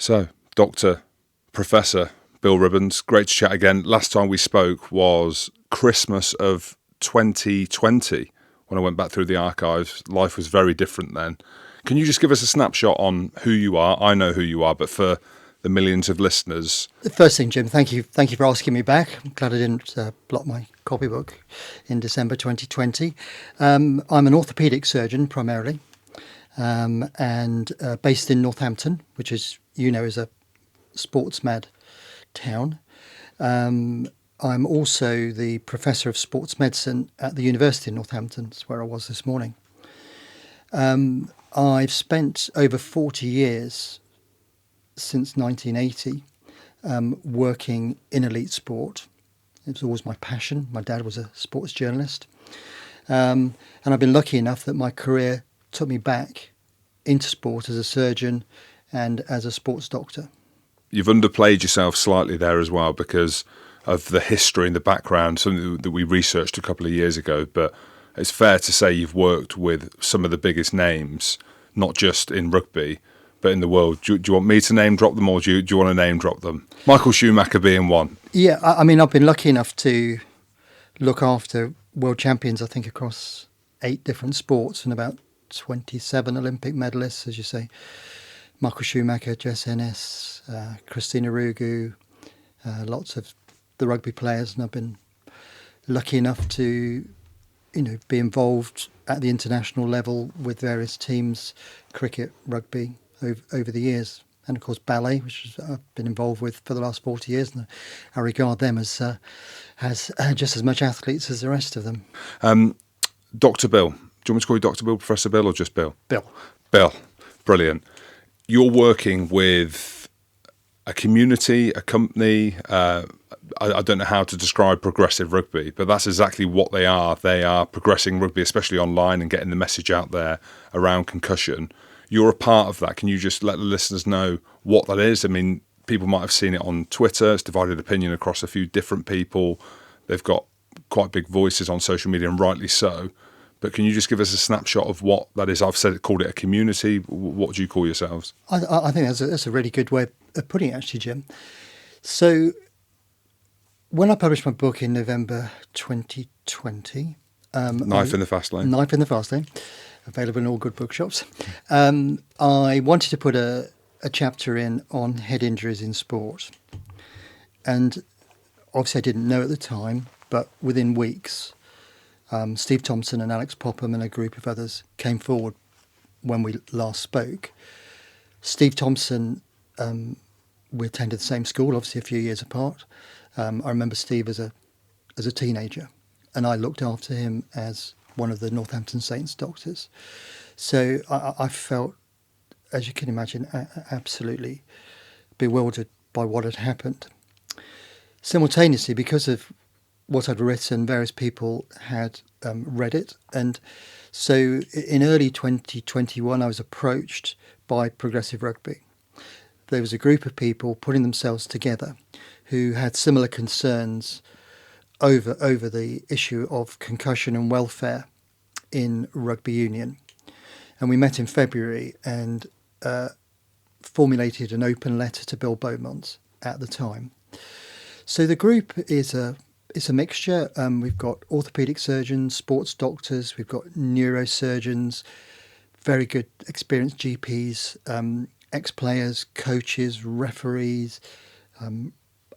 So, Dr. Professor Bill Ribbans, great to chat again. Last time we spoke was Christmas of 2020. When I went back through the archives, life was very different then. Can you just give us a snapshot on who you are? I know who you are, but for the millions of listeners. The first thing, Jim, thank you for asking me back. I'm glad I didn't block my copybook in December 2020. I'm an orthopaedic surgeon primarily, and based in Northampton, which is a sports med town. I'm also the professor of sports medicine at the University of Northampton. That's where I was this morning. I've spent over 40 years since 1980 working in elite sport. It was always my passion. My dad was a sports journalist. And I've been lucky enough that my career took me back into sport as a surgeon and as a sports doctor. You've underplayed yourself slightly there as well because of the history and the background, something that we researched a couple of years ago. But it's fair to say you've worked with some of the biggest names, not just in rugby, but in the world. Do you want me to name drop them, or do you want to name drop them? Michael Schumacher being one. Yeah, I mean, I've been lucky enough to look after world champions, I think, across 8 different sports and about 27 Olympic medalists, as you say. Michael Schumacher, Jess Ennis, Christina Rugu, lots of the rugby players, and I've been lucky enough to, be involved at the international level with various teams, cricket, rugby, over the years. And of course ballet, which I've been involved with for the last 40 years, and I regard them as just as much athletes as the rest of them. Dr. Bill, do you want me to call you Dr. Bill, Professor Bill, or just Bill? Bill, brilliant. You're working with a community, a company. I don't know how to describe Progressive Rugby, but that's exactly what they are. They are progressing rugby, especially online, and getting the message out there around concussion. You're a part of that. Can you just let the listeners know what that is? I mean, people might have seen it on Twitter. It's divided opinion across a few different people. They've got quite big voices on social media, and rightly so. But can you just give us a snapshot of what that is? I've called it a community. What do you call yourselves? I think that's a really good way of putting it, actually, Jim. So when I published my book in November 2020... Knife in the Fast Lane. Knife in the Fast Lane, available in all good bookshops. I wanted to put a chapter in on head injuries in sport. And obviously I didn't know at the time, but within weeks... Steve Thompson and Alex Popham and a group of others came forward when we last spoke. Steve Thompson, we attended the same school, obviously a few years apart. I remember Steve as a teenager, and I looked after him as one of the Northampton Saints doctors. So I felt, as you can imagine, absolutely bewildered by what had happened. Simultaneously, because of what I'd written, various people had read it. And so in early 2021, I was approached by Progressive Rugby. There was a group of people putting themselves together who had similar concerns over the issue of concussion and welfare in rugby union. And we met in February and formulated an open letter to Bill Beaumont at the time. So the group is a mixture. We've got orthopaedic surgeons, sports doctors, we've got neurosurgeons, very good experienced GPs, ex-players, coaches, referees,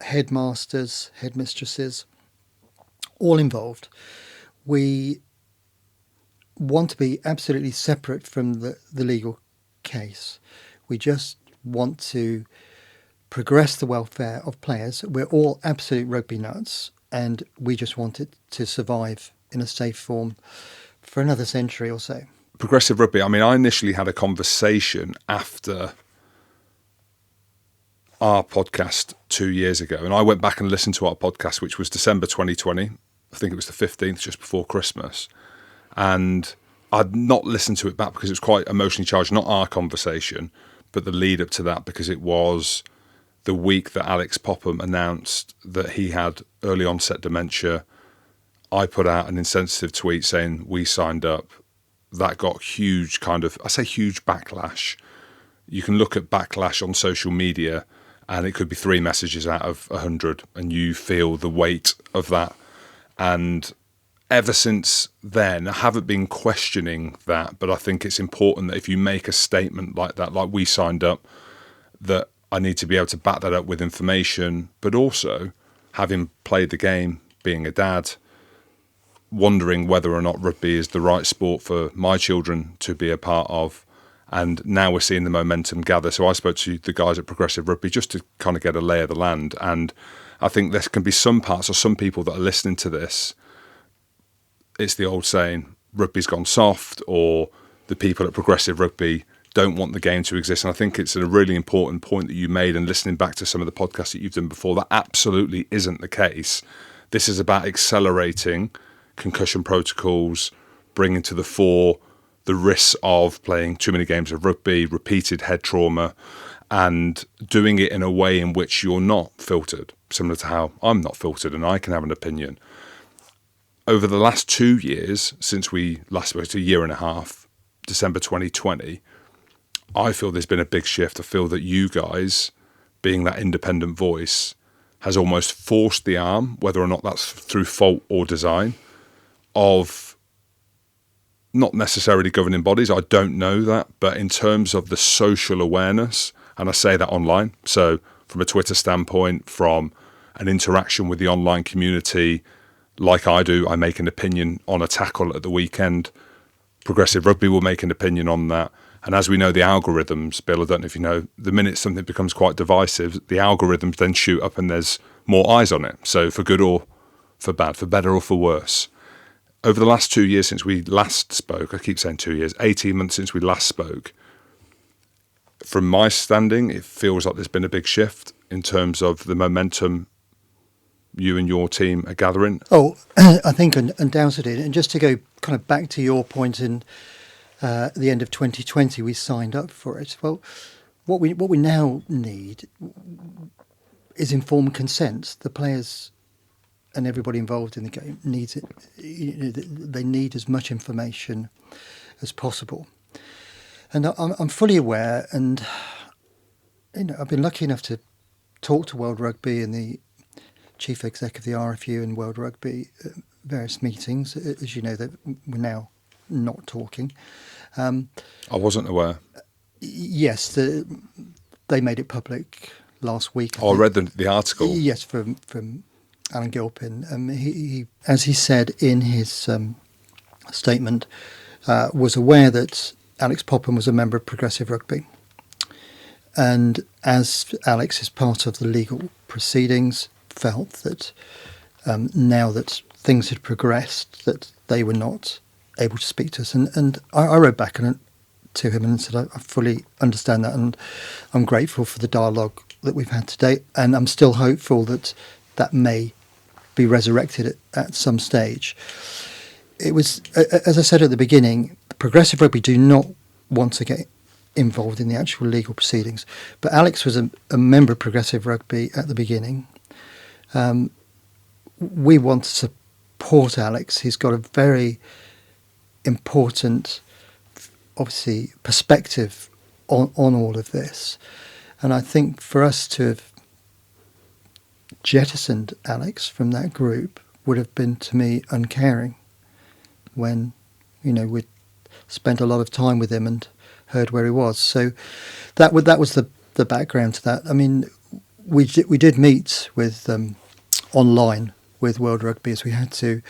headmasters, headmistresses, all involved. We want to be absolutely separate from the legal case. We just want to progress the welfare of players. We're all absolute rugby nuts, and we just want it to survive in a safe form for another century or so. Progressive Rugby, I mean, I initially had a conversation after our podcast 2 years ago, and I went back and listened to our podcast, which was December 2020. I think it was the 15th, just before Christmas. And I'd not listened to it back because it was quite emotionally charged, not our conversation, but the lead up to that, because it was the week that Alex Popham announced that he had early onset dementia. I put out an insensitive tweet saying we signed up. That got huge huge backlash. you can look at backlash on social media and it could be 3 messages out of 100 and you feel the weight of that. And ever since then, I haven't been questioning that, but I think it's important that if you make a statement like that, like we signed up, that I need to be able to back that up with information, but also having played the game, being a dad, wondering whether or not rugby is the right sport for my children to be a part of. And now we're seeing the momentum gather. So I spoke to the guys at Progressive Rugby just to kind of get a lay of the land. And I think there can be some parts or some people that are listening to this. It's the old saying, rugby's gone soft, or the people at Progressive Rugby don't want the game to exist. And I think it's a really important point that you made, and listening back to some of the podcasts that you've done before, that absolutely isn't the case. This is about accelerating concussion protocols, bringing to the fore the risks of playing too many games of rugby, repeated head trauma, and doing it in a way in which you're not filtered, similar to how I'm not filtered and I can have an opinion. Over the last 2 years, since we last spoke, a year and a half, December 2020, I feel there's been a big shift. I feel that you guys, being that independent voice, has almost forced the arm, whether or not that's through fault or design, of not necessarily governing bodies. I don't know that, but in terms of the social awareness, and I say that online, so from a Twitter standpoint, from an interaction with the online community, like I do, I make an opinion on a tackle at the weekend. Progressive Rugby will make an opinion on that. And as we know, the algorithms, Bill, I don't know if you know, the minute something becomes quite divisive, the algorithms then shoot up and there's more eyes on it. So for good or for bad, for better or for worse. Over the last 2 years since we last spoke, I keep saying 2 years, 18 months since we last spoke, from my standing, it feels like there's been a big shift in terms of the momentum you and your team are gathering. Oh, I think undoubtedly. And just to go kind of back to your point, in the end of 2020, we signed up for it. Well, what we now need is informed consent. The players and everybody involved in the game needs it. They need as much information as possible. And I'm fully aware, and I've been lucky enough to talk to World Rugby and the chief exec of the RFU and World Rugby at various meetings. As you know, that we're now not talking. I wasn't aware. Yes, they made it public last week. I read the article. Yes, from Alan Gilpin. He, as he said in his statement, was aware that Alex Popham was a member of Progressive Rugby. And as Alex is part of the legal proceedings, felt that now that things had progressed, that they were not able to speak to us. And I wrote back to him and said, I fully understand that, and I'm grateful for the dialogue that we've had today, and I'm still hopeful that that may be resurrected at some stage. It was, as I said at the beginning, Progressive Rugby do not want to get involved in the actual legal proceedings, but Alex was a member of Progressive Rugby at the beginning. We want to support Alex. He's got a very important, obviously, perspective on all of this. And I think for us to have jettisoned Alex from that group would have been, to me, uncaring, when, we'd spent a lot of time with him and heard where he was. So that was the background to that. I mean, we did meet with online with World Rugby, as we had to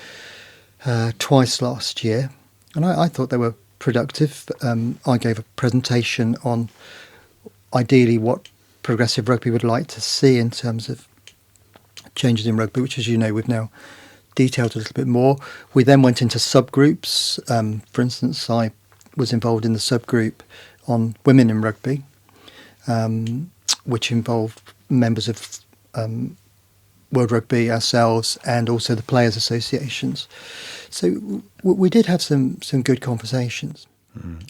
twice last year, and I thought they were productive. I gave a presentation on ideally what Progressive Rugby would like to see in terms of changes in rugby, which, as you know, we've now detailed a little bit more. We then went into subgroups. For instance, I was involved in the subgroup on women in rugby, which involved members of World Rugby, ourselves, and also the players' associations. So we did have some good conversations.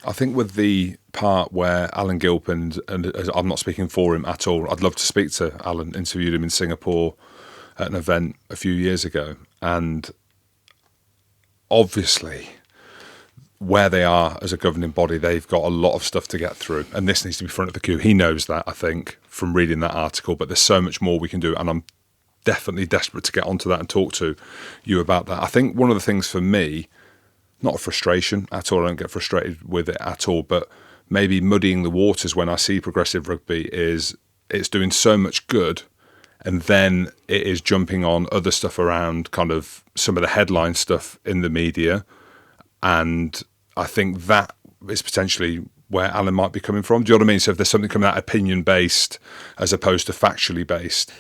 I think with the part where Alan Gilpin, and I'm not speaking for him at all, I'd love to speak to Alan, interviewed him in Singapore at an event a few years ago, and obviously where they are as a governing body, they've got a lot of stuff to get through, and this needs to be front of the queue. He knows that, I think, from reading that article, but there's so much more we can do, and I'm definitely desperate to get onto that and talk to you about that. I think one of the things for me, not a frustration at all, I don't get frustrated with it at all, but maybe muddying the waters when I see progressive rugby is it's doing so much good, and then it is jumping on other stuff around kind of some of the headline stuff in the media. And I think that is potentially where Alan might be coming from. Do you know what I mean? So if there's something coming out opinion-based as opposed to factually based.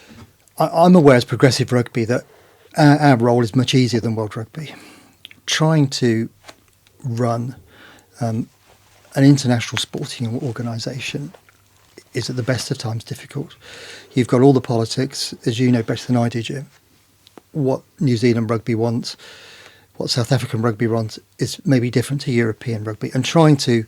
I'm aware as Progressive Rugby that our role is much easier than World Rugby. Trying to run an international sporting organisation is at the best of times difficult. You've got all the politics, as you know better than I do, Jim. What New Zealand rugby wants, what South African rugby wants is maybe different to European rugby. And trying to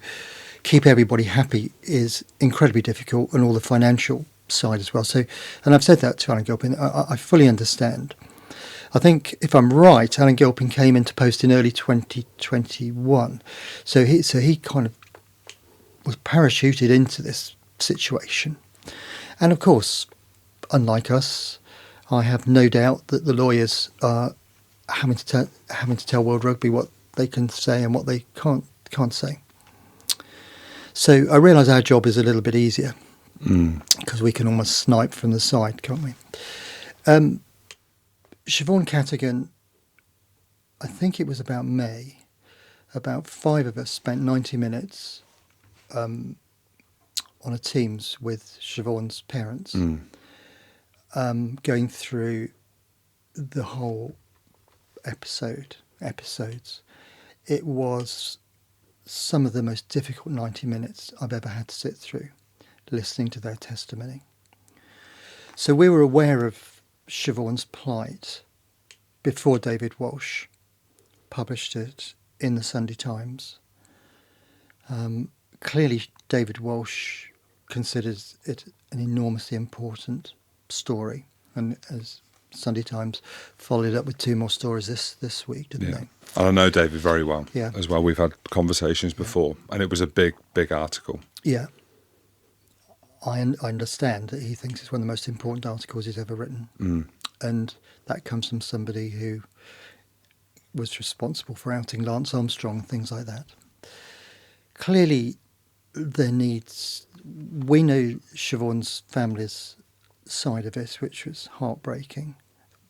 keep everybody happy is incredibly difficult, and all the financial side as well. So, and I've said that to Alan Gilpin, I fully understand. I think, if I'm right, Alan Gilpin came into post in early 2021. So he kind of was parachuted into this situation. And of course, unlike us, I have no doubt that the lawyers are having to tell World Rugby what they can say and what they can't say. So I realise our job is a little bit easier because we can almost snipe from the side, can't we? Siobhan Cadogan, I think it was about May, about 5 of us spent 90 minutes on a Teams with Siobhan's parents, going through the whole episodes. It was some of the most difficult 90 minutes I've ever had to sit through, listening to their testimony. So we were aware of Siobhan's plight before David Walsh published it in the Sunday Times. Clearly, David Walsh considers it an enormously important story, and as Sunday Times followed up with 2 more stories this week, didn't they? I know David very well Yeah. as well. We've had conversations before, and it was a big article. Yeah. I understand that he thinks it's one of the most important articles he's ever written. And that comes from somebody who was responsible for outing Lance Armstrong and things like that. Clearly, we know Siobhan's family's side of it, which was heartbreaking.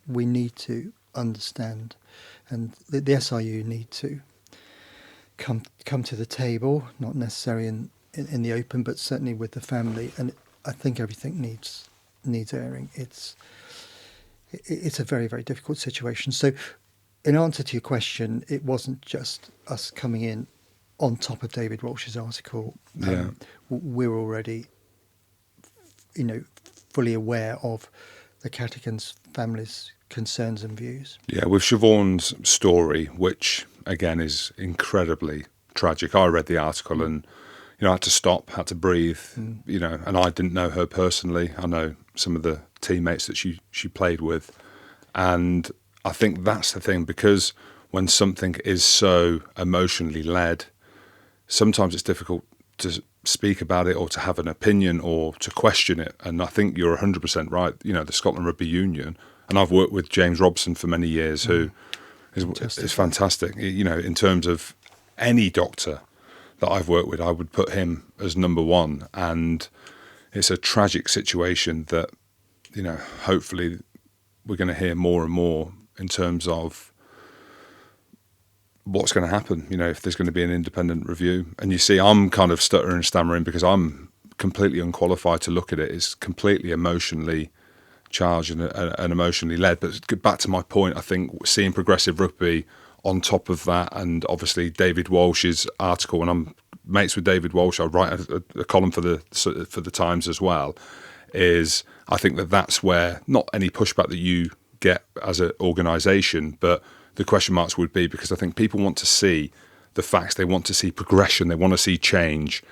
We need to understand, and the SRU need to come to the table, not necessarily in the open, but certainly with the family. And I think everything needs airing. It's a very, very difficult situation. So, in answer to your question, it wasn't just us coming in on top of David Walsh's article. We're already, fully aware of the Cadogan's family's concerns and views. Yeah, with Siobhan's story, which again is incredibly tragic. I read the article and I had to stop, had to breathe. And I didn't know her personally. I know some of the teammates that she played with, and I think that's the thing, because when something is so emotionally led, sometimes it's difficult to speak about it or to have an opinion or to question it. And I think you're 100% right. The Scotland Rugby Union, and I've worked with James Robson for many years, who is fantastic. In terms of any doctor that I've worked with, I would put him as number one. And it's a tragic situation that, hopefully we're going to hear more and more in terms of what's going to happen, if there's going to be an independent review. And you see, I'm kind of stuttering and stammering because I'm completely unqualified to look at it. It's completely emotionally charged and emotionally led. But back to my point, I think seeing Progressive Rugby on top of that, and obviously David Walsh's article, and I'm mates with David Walsh, I write a column for the Times as well, is I think that's where not any pushback that you get as an organisation, but the question marks would be, because I think people want to see the facts, they want to see progression, they want to see change.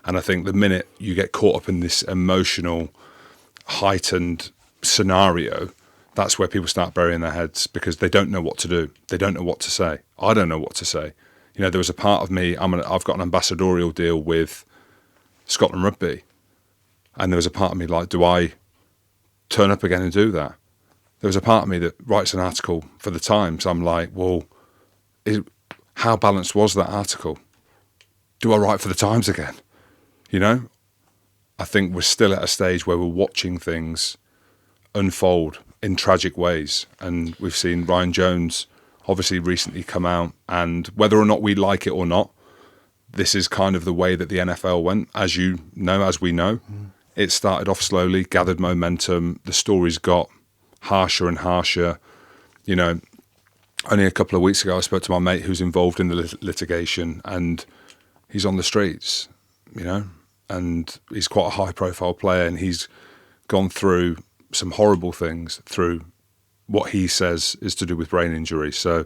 And I think the minute you get caught up in this emotional, heightened scenario, that's where people start burying their heads, because they don't know what to do. They don't know what to say. I don't know what to say. You know, there was a part of me, I've got an ambassadorial deal with Scotland Rugby, and there was a part of me like, do I turn up again and do that? There was a part of me that writes an article for the Times. I'm like, well, how balanced was that article? Do I write for the Times again? You know, I think we're still at a stage where we're watching things unfold in tragic ways, and we've seen Ryan Jones obviously recently come out, and whether or not we like it or not, this is kind of the way that the NFL went, as you know, as we know. It started off slowly, gathered momentum, the stories got harsher and harsher. You know, only a couple of weeks ago I spoke to my mate who's involved in the litigation, and he's on the streets, you know, and he's quite a high profile player, and he's gone through some horrible things through what he says is to do with brain injury. So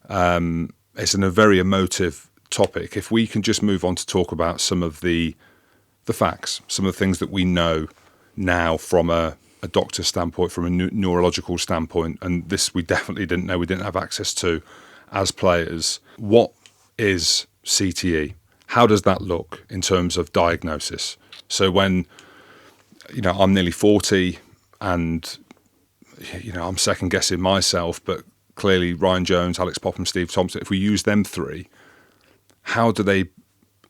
it's a very emotive topic. If we can just move on to talk about some of the facts, some of the things that we know now from a doctor's standpoint, from a neurological standpoint, and this we definitely didn't know, we didn't have access to as players. What is CTE? How does that look in terms of diagnosis? So when, you know, I'm nearly 40 and, you know, I'm second guessing myself, but clearly Ryan Jones, Alex Popham, Steve Thompson, if we use them three, how do they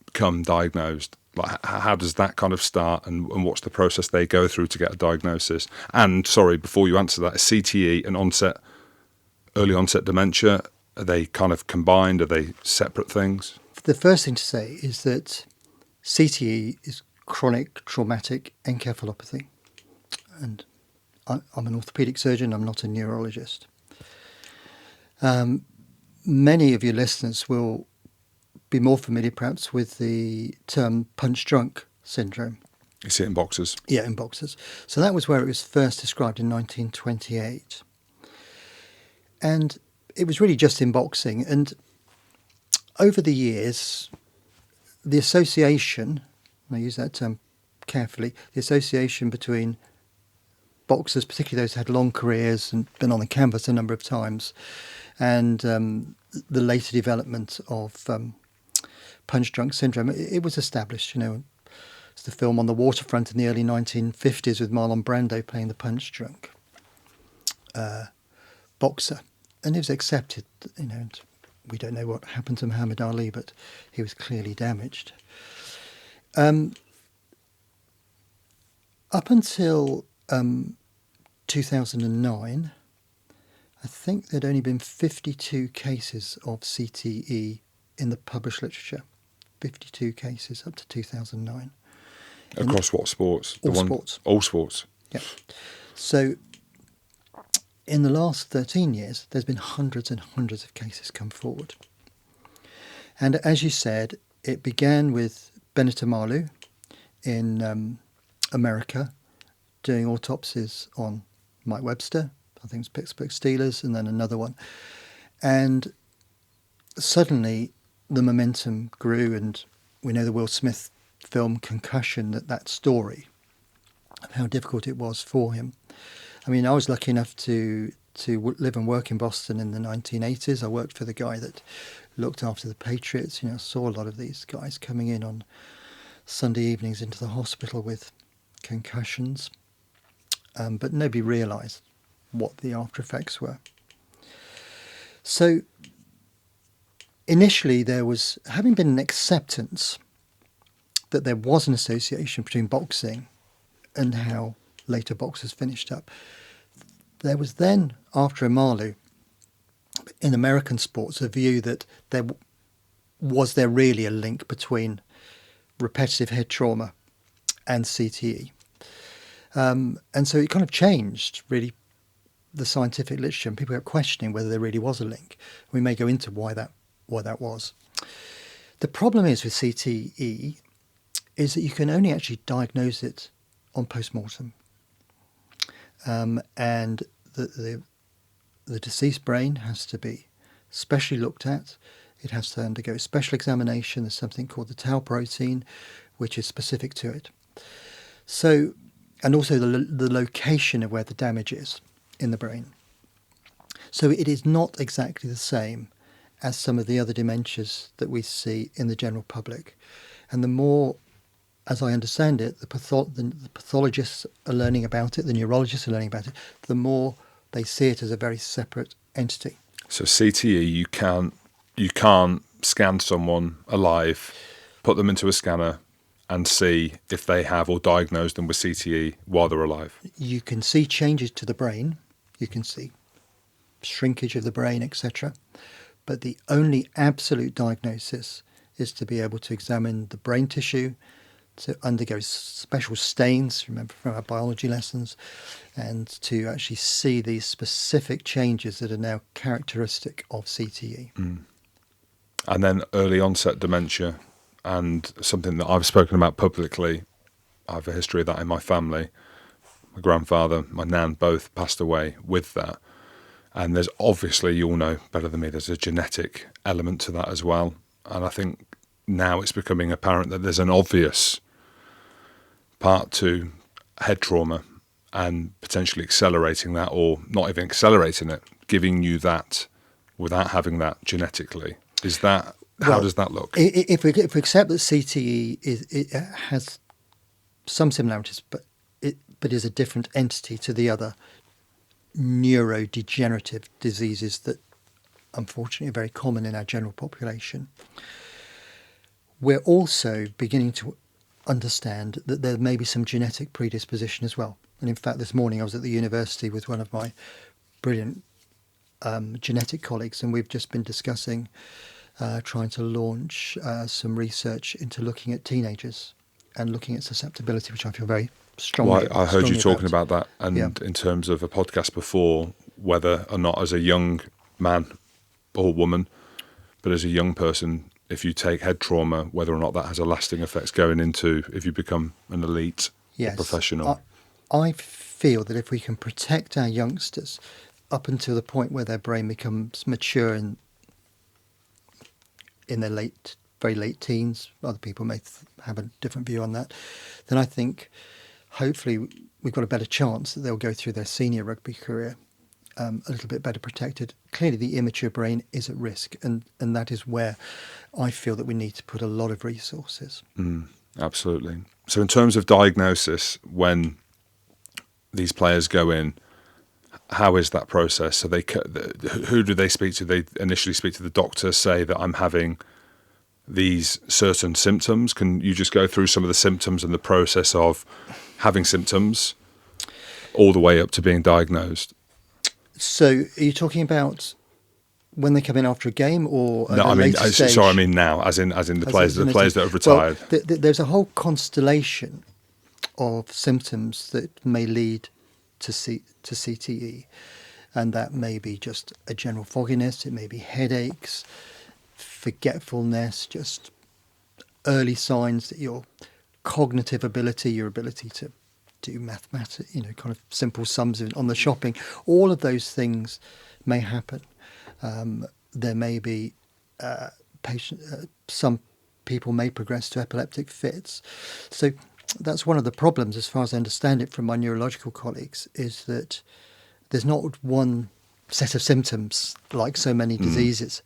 become diagnosed? Like, how does that kind of start, and what's the process they go through to get a diagnosis? And sorry, before you answer that, is CTE and early onset dementia, are they kind of combined? Are they separate things? The first thing to say is that CTE is chronic traumatic encephalopathy. And I'm an orthopaedic surgeon, I'm not a neurologist. Many of your listeners will be more familiar perhaps with the term punch-drunk syndrome. You see it in boxers? Yeah, in boxers. So that was where it was first described in 1928. And it was really just in boxing. And over the years, the association, and I use that term carefully, the association between boxers, particularly those who had long careers and been on the canvas a number of times, and the later development of punch-drunk syndrome, it was established. You know, it's the film On the Waterfront in the early 1950s with Marlon Brando playing the punch-drunk boxer, and it was accepted. You know, and we don't know what happened to Muhammad Ali, but he was clearly damaged. Up until 2009, I think there'd only been 52 cases of CTE in the published literature. 52 cases up to 2009. Across what sports? Sports. All sports. Yeah. So in the last 13 years, there's been hundreds and hundreds of cases come forward. And as you said, it began with Bennet Omalu in America doing autopsies on Mike Webster, I think it was Pittsburgh Steelers, and then another one. And suddenly the momentum grew, and we know the Will Smith film Concussion, that story of how difficult it was for him. I mean, I was lucky enough to live and work in Boston in the 1980s. I worked for the guy that looked after the Patriots. You know, I saw a lot of these guys coming in on Sunday evenings into the hospital with concussions, but nobody realised what the after effects were. So initially there was, having been an acceptance that there was an association between boxing and how later boxers finished up, there was then, after Omalu, in American sports, a view that there really a link between repetitive head trauma and CTE. And so it kind of changed, really, the scientific literature, and people are questioning whether there really was a link. We may go into why that was. The problem is with CTE is that you can only actually diagnose it on post-mortem. And the deceased brain has to be specially looked at. It has to undergo special examination. There's something called the tau protein, which is specific to it. So, and also the location of where the damage is in the brain. So it is not exactly the same as some of the other dementias that we see in the general public. And the more, as I understand it, the pathologists are learning about it, the neurologists are learning about it, the more they see it as a very separate entity. So CTE, you can't scan someone alive, put them into a scanner, and see if they have or diagnose them with CTE while they're alive. You can see changes to the brain, you can see shrinkage of the brain, etc. But the only absolute diagnosis is to be able to examine the brain tissue, to undergo special stains, remember from our biology lessons, and to actually see these specific changes that are now characteristic of CTE. And then early onset dementia, and something that I've spoken about publicly. I have a history of that in my family. My grandfather, my nan, both passed away with that. And there's obviously, you'll know better than me, there's a genetic element to that as well. And I think now it's becoming apparent that there's an obvious part to head trauma and potentially accelerating that, or not even accelerating it, giving you that without having that genetically. Is that, how does that look? If we accept that CTE it has some similarities, but is a different entity to the other neurodegenerative diseases that unfortunately are very common in our general population, we're also beginning to understand that there may be some genetic predisposition as well. And in fact, this morning I was at the university with one of my brilliant genetic colleagues, and we've just been discussing trying to launch some research into looking at teenagers and looking at susceptibility, which I feel very strongly. Well, I heard you talking about that, and in terms of a podcast before, whether or not as a young man or woman, but as a young person, if you take head trauma, whether or not that has a lasting effect going into if you become an elite or professional. I feel that if we can protect our youngsters up until the point where their brain becomes mature in their very late teens, other people may have a different view on that, then I think hopefully we've got a better chance that they'll go through their senior rugby career a little bit better protected. Clearly the immature brain is at risk, and that is where I feel that we need to put a lot of resources. Absolutely. So in terms of diagnosis, when these players go in, how is that process? So who do they speak to? They initially speak to the doctor, say that I'm having these certain symptoms. Can you just go through some of the symptoms and the process of having symptoms all the way up to being diagnosed? So are you talking about when they come in after a game, or no? I mean, sorry, I mean now, as in the players that have retired. Well, there's a whole constellation of symptoms that may lead to CTE, and that may be just a general fogginess. It may be headaches, forgetfulness, just early signs that your cognitive ability, your ability to do mathematics, kind of simple sums on the shopping, all of those things may happen. There may be some people may progress to epileptic fits. So that's one of the problems, as far as I understand it from my neurological colleagues, is that there's not one set of symptoms like so many diseases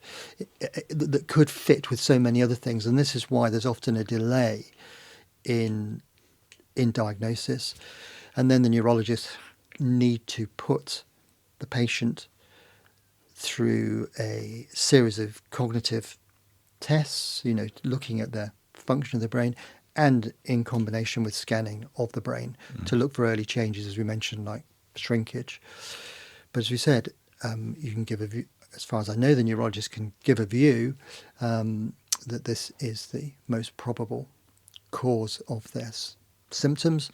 that could fit with so many other things. And this is why there's often a delay in diagnosis. And then the neurologists need to put the patient through a series of cognitive tests, looking at the function of the brain, and in combination with scanning of the brain to look for early changes, as we mentioned, like shrinkage. But as we said, you can give a view, as far as I know, the neurologist can give a view that this is the most probable cause of their symptoms,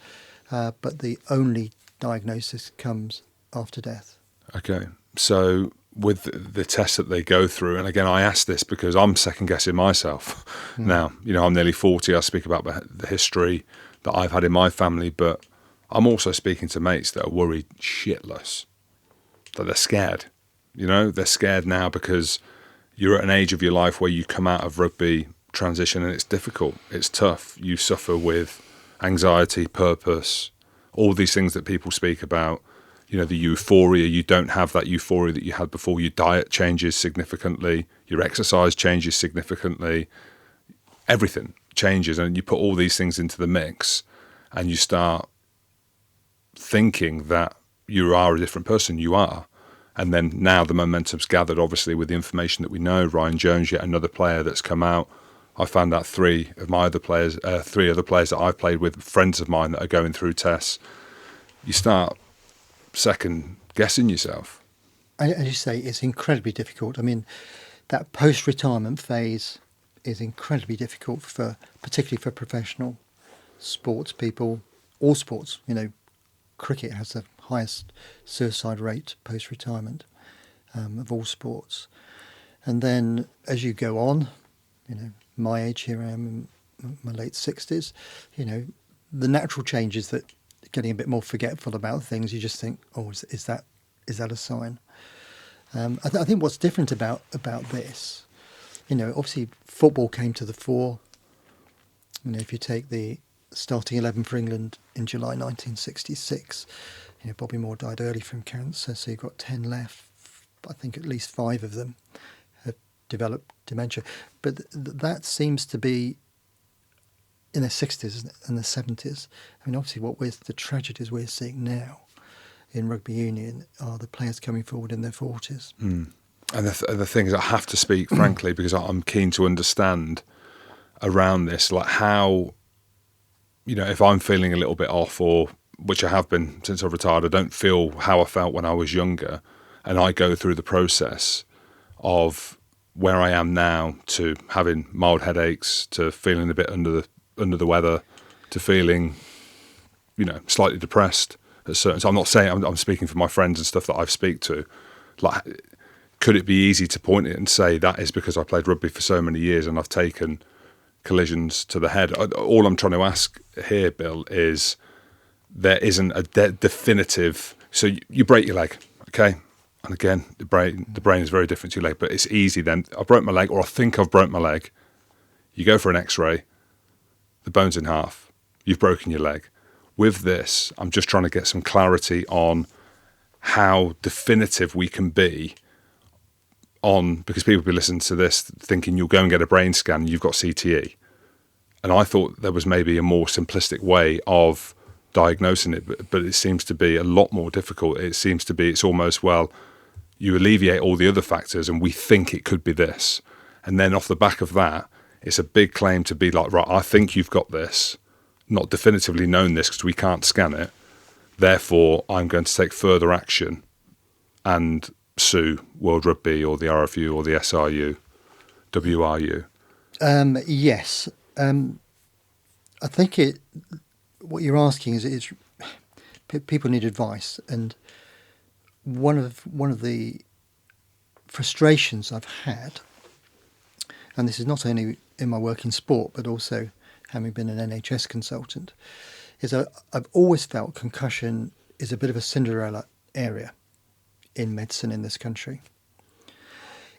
but the only diagnosis comes after death. Okay. So with the tests that they go through, and again, I ask this because I'm second guessing myself now. I'm nearly 40. I speak about the history that I've had in my family, but I'm also speaking to mates that are worried shitless, that they're scared. They're scared now because you're at an age of your life where you come out of rugby transition and it's difficult. It's tough. You suffer with anxiety, purpose, all these things that people speak about. the euphoria. You don't have that euphoria that you had before. Your diet changes significantly. Your exercise changes significantly. Everything changes, and you put all these things into the mix, and you start thinking that you are a different person. You are. And then now the momentum's gathered, obviously, with the information that we know. Ryan Jones, yet another player that's come out. I found out three other players that I've played with, friends of mine that are going through tests. You start second guessing yourself. As you say, it's incredibly difficult. I mean, that post-retirement phase is incredibly difficult particularly for professional sports people, all sports. Cricket has the highest suicide rate post-retirement of all sports. And then as you go on, my age, here I am in my late 60s, the natural change is that getting a bit more forgetful about things. You just think, oh, is that a sign? I think what's different about this, obviously football came to the fore. If you take the starting 11 for England in July 1966, Bobby Moore died early from cancer, so you've got 10 left. I think at least 5 of them have developed dementia. But that seems to be in their 60s and their 70s. I mean, obviously the tragedies we're seeing now in rugby union are the players coming forward in their 40s. Mm. And the thing is, I have to speak frankly because I'm keen to understand around this, like how, if I'm feeling a little bit off, or which I have been since I've retired, I don't feel how I felt when I was younger, and I go through the process of where I am now to having mild headaches, to feeling a bit under the weather, to feeling, slightly depressed at certain. So I'm not saying I'm speaking for my friends and stuff that I've speak to. Like, could it be easy to point it and say that is because I played rugby for so many years and I've taken collisions to the head? All I'm trying to ask here, Bill, is there isn't a definitive. So you break your leg, okay? And again, the brain is very different to your leg, but it's easy then. I broke my leg, or I think I've broke my leg. You go for an X-ray, the bone's in half. You've broken your leg. With this, I'm just trying to get some clarity on how definitive we can be on, because people will be listening to this thinking you'll go and get a brain scan and you've got CTE. And I thought there was maybe a more simplistic way of diagnosing it, but it seems to be a lot more difficult. It's almost, well, you alleviate all the other factors and we think it could be this. And then off the back of that, it's a big claim to be like, right, I think you've got this, not definitively known this because we can't scan it. Therefore, I'm going to take further action and sue World Rugby or the RFU or the SRU, WRU. Yes. I think what you're asking is people need advice, and one of the frustrations I've had, and this is not only in my work in sport but also having been an NHS consultant, is I've always felt concussion is a bit of a Cinderella area in medicine in this country.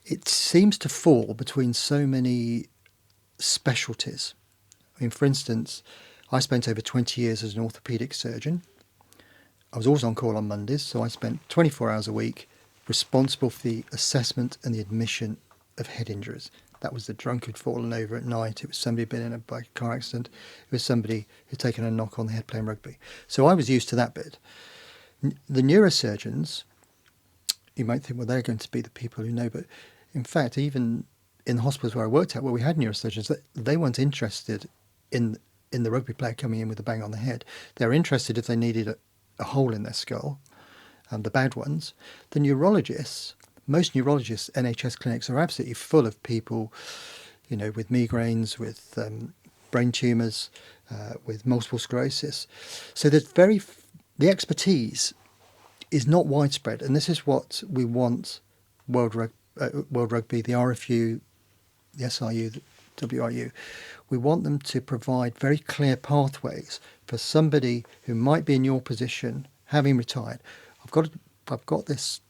It seems to fall between so many specialties. I mean, for instance, I spent over 20 years as an orthopaedic surgeon. I was always on call on Mondays, so I spent 24 hours a week responsible for the assessment and the admission of head injuries. That was the drunk who'd fallen over at night. It was somebody who'd been in a bike car accident. It was somebody who'd taken a knock on the head playing rugby. So I was used to that bit. The neurosurgeons, you might think, well, they're going to be the people who know, but in fact, even in the hospitals where I worked at, where we had neurosurgeons, they weren't interested in the rugby player coming in with a bang on the head. They're interested if they needed a hole in their skull, the bad ones. The neurologists, most neurologists, NHS clinics are absolutely full of people, with migraines, with brain tumours, with multiple sclerosis. So the expertise is not widespread, and this is what we want World Rugby, the RFU, the SRU, the WRU. We want them to provide very clear pathways for somebody who might be in your position, having retired. I've got this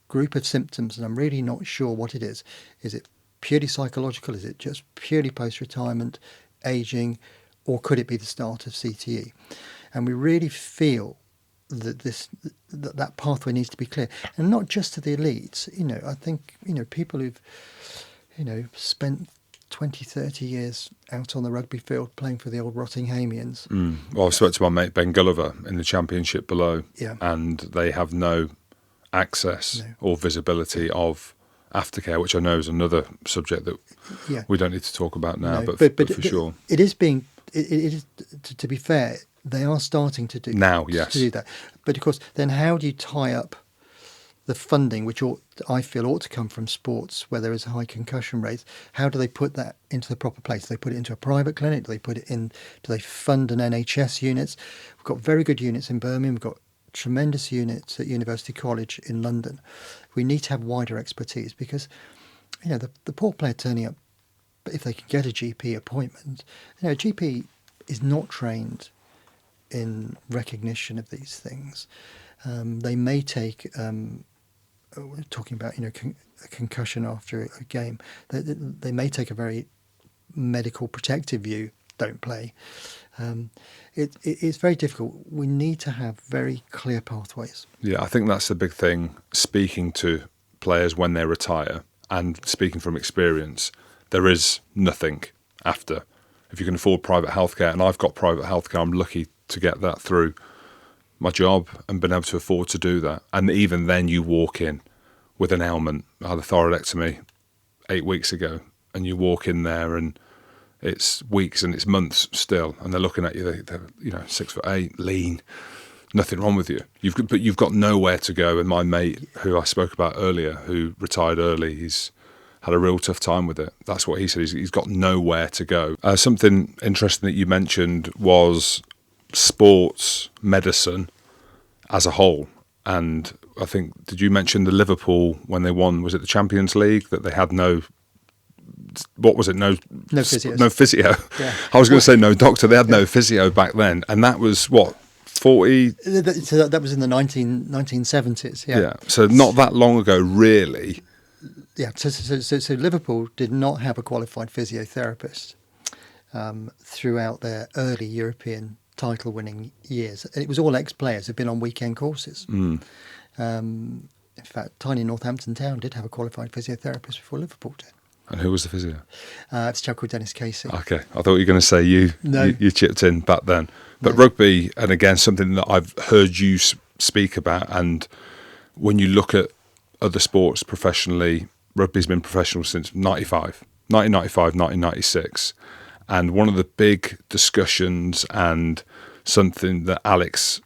group of symptoms and I'm really not sure what it is. Is it purely psychological? Is it just purely post-retirement, ageing, or could it be the start of CTE? And we really feel that pathway needs to be clear, and not just to the elites. I think people who've spent 20, 30 years out on the rugby field playing for the old Rottinghamians. Well, I spoke to my mate Ben Gulliver in the Championship below, Yeah. and they have no access or visibility of aftercare, which I know is another subject that we don't need to talk about now, but for sure. It is to be fair, they are starting to do now, to yes. do that. But of course, then how do you tie up the funding, which I feel ought to come from sports where there is a high concussion rate? How do they put that into the proper place? Do they put it into a private clinic? Do they put it in? Do they fund an NHS units? We've got very good units in Birmingham. We've got tremendous units at University College in London. We need to have wider expertise because, the poor player turning up, if they can get a GP appointment, a GP is not trained in recognition of these things. They may take, we're talking about, a concussion after a game. They may take a very medical protective view, don't play. It's very difficult. We need to have very clear pathways. Yeah, I think that's the big thing, speaking to players when they retire and speaking from experience. There is nothing after. If you can afford private healthcare, and I've got private healthcare, I'm lucky to get that through my job and been able to afford to do that. And even then you walk in with an ailment. I had a thyroidectomy 8 weeks ago, and you walk in there and it's weeks and it's months still, and they're looking at you. They're 6'8", lean, nothing wrong with you. But you've got nowhere to go. And my mate, who I spoke about earlier, who retired early, he's had a real tough time with it. That's what he said. He's got nowhere to go. Something interesting that you mentioned was sports medicine as a whole. And I think, did you mention the Liverpool when they won? Was it the Champions League that they had no? What was it? No physio. No physio. Yeah. I was going to say no doctor. They had no physio back then, and that was what 40. So that was in the 1970s. Yeah. Yeah. So not that long ago, really. Yeah. So Liverpool did not have a qualified physiotherapist throughout their early European title-winning years. It was all ex-players who'd been on weekend courses. In fact, tiny Northampton town did have a qualified physiotherapist before Liverpool did. And who was the physio? It's a chap called Dennis Casey. Okay, I thought you were going to say you chipped in back then. But rugby, and again, something that I've heard you speak about, and when you look at other sports professionally, rugby's been professional since 1996. And one of the big discussions, and something that Alex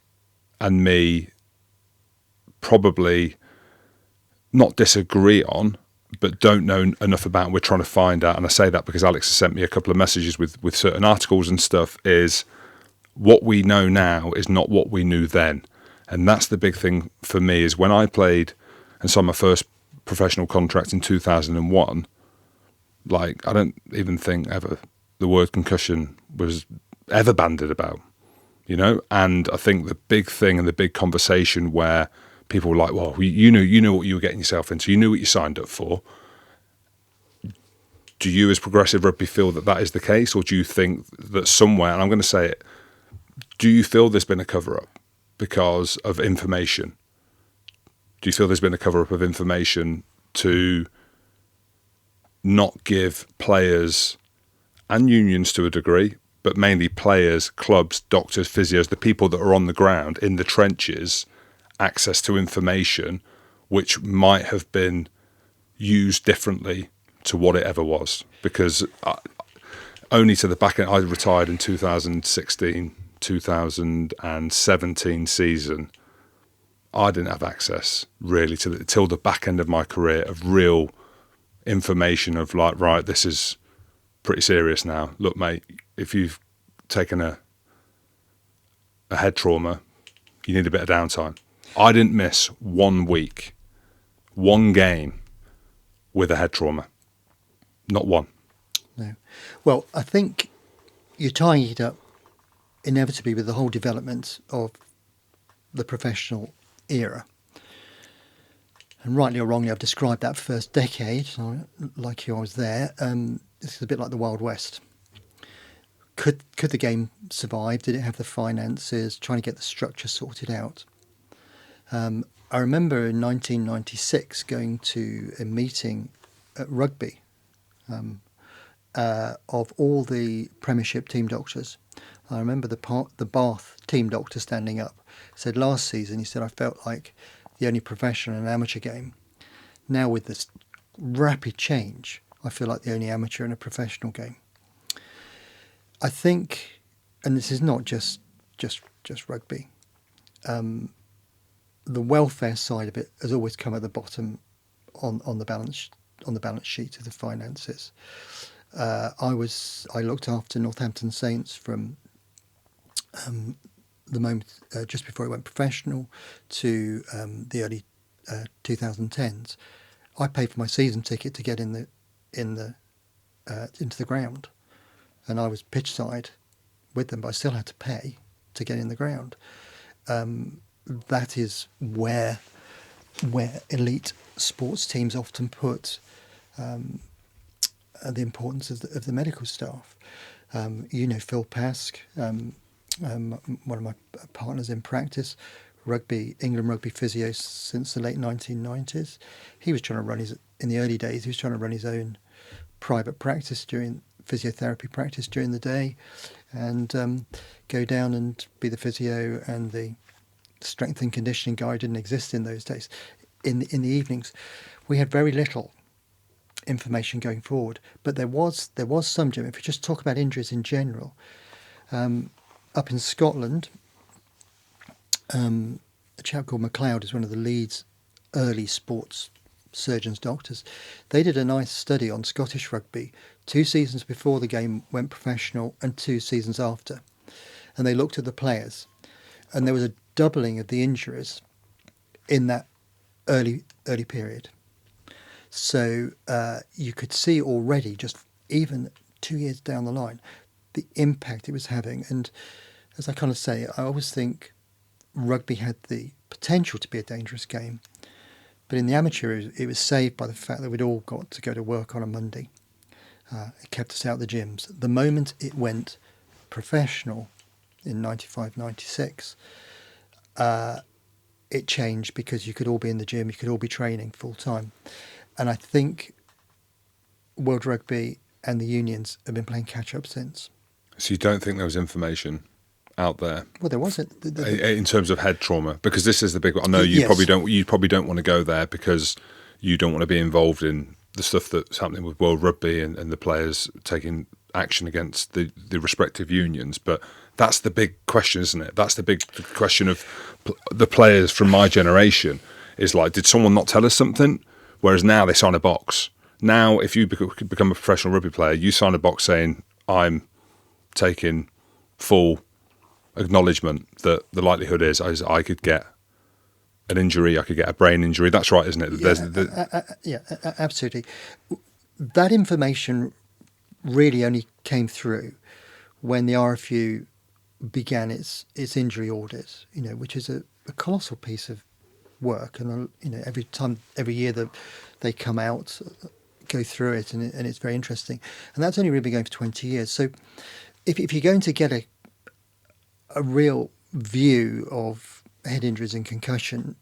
and me probably not disagree on, but don't know enough about, and we're trying to find out, and I say that because Alex has sent me a couple of messages with certain articles and stuff, is what we know now is not what we knew then. And that's the big thing for me, is when I played and signed my first professional contract in 2001, I don't even think ever the word concussion was ever bandied about, and I think the big thing and the big conversation where people were like, well, you knew what you were getting yourself into. You knew what you signed up for. Do you, as Progressive Rugby, feel that is the case? Or do you think that somewhere, and I'm going to say it, do you feel there's been a cover-up because of information? Do you feel there's been a cover-up of information to not give players and unions to a degree, but mainly players, clubs, doctors, physios, the people that are on the ground in the trenches, access to information which might have been used differently to what it ever was? Because only to the back end, I retired in 2016, 2017 season. I didn't have access really till the back end of my career of real information of right, this is pretty serious now. Look, mate, if you've taken a head trauma, you need a bit of downtime. I didn't miss 1 week, one game with a head trauma. Not one. No. Well, I think you're tying it up inevitably with the whole development of the professional era. And rightly or wrongly, I've described that first decade, like you, I was there. This is a bit like the Wild West. Could the game survive? Did it have the finances? Trying to get the structure sorted out. I remember in 1996 going to a meeting at Rugby of all the Premiership team doctors. I remember the Bath team doctor standing up, said last season, he said, I felt like the only professional and amateur game. Now with this rapid change, I feel like the only amateur and a professional game. I think, and this is not just rugby, the welfare side of it has always come at the bottom on the balance sheet of the finances. I looked after Northampton Saints from the moment just before it went professional to the early 2010s. I paid for my season ticket to get into the ground, and I was pitch side with them, but I still had to pay to get in the ground. That is where elite sports teams often put the importance of the medical staff. Phil Pask, one of my partners in practice, England rugby physio since the late 1990s. He was trying to run in the early days, he was trying to run his own private practice physiotherapy practice during the day, and go down and be the physio and the strength and conditioning guy. Didn't exist in those days. In the evenings, we had very little information going forward, but there was some, Jim. If you just talk about injuries in general, up in Scotland, a chap called MacLeod is one of the Leeds early sports surgeons, doctors. They did a nice study on Scottish rugby 2 seasons before the game went professional and 2 seasons after, and they looked at the players, and there was a doubling of the injuries in that early period. So you could see already, just even 2 years down the line, the impact it was having. And as I kind of say, I always think rugby had the potential to be a dangerous game, but in the amateur it was saved by the fact that we'd all got to go to work on a Monday. It kept us out of the gyms. The moment it went professional in 95, 96, it changed, because you could all be in the gym, you could all be training full time. And I think World Rugby and the unions have been playing catch up since. So you don't think there was information out there? Well, there wasn't. In terms of head trauma, because this is the big one. I know you probably don't want to go there because you don't want to be involved in the stuff that's happening with World Rugby and the players taking action against the respective unions. But that's the big question, isn't it? That's the big question of the players from my generation. Is like, did someone not tell us something? Whereas now they sign a box. Now, if you become a professional rugby player, you sign a box saying, I'm taking full acknowledgement that the likelihood is I could get an injury, I could get a brain injury. That's right, isn't it? Absolutely. That information really only came through when the RFU began its injury audit, which is a colossal piece of work, and every year that they come out, go through it, and it's very interesting. And that's only really been going for 20 years. So if you're going to get a real view of head injuries and concussion,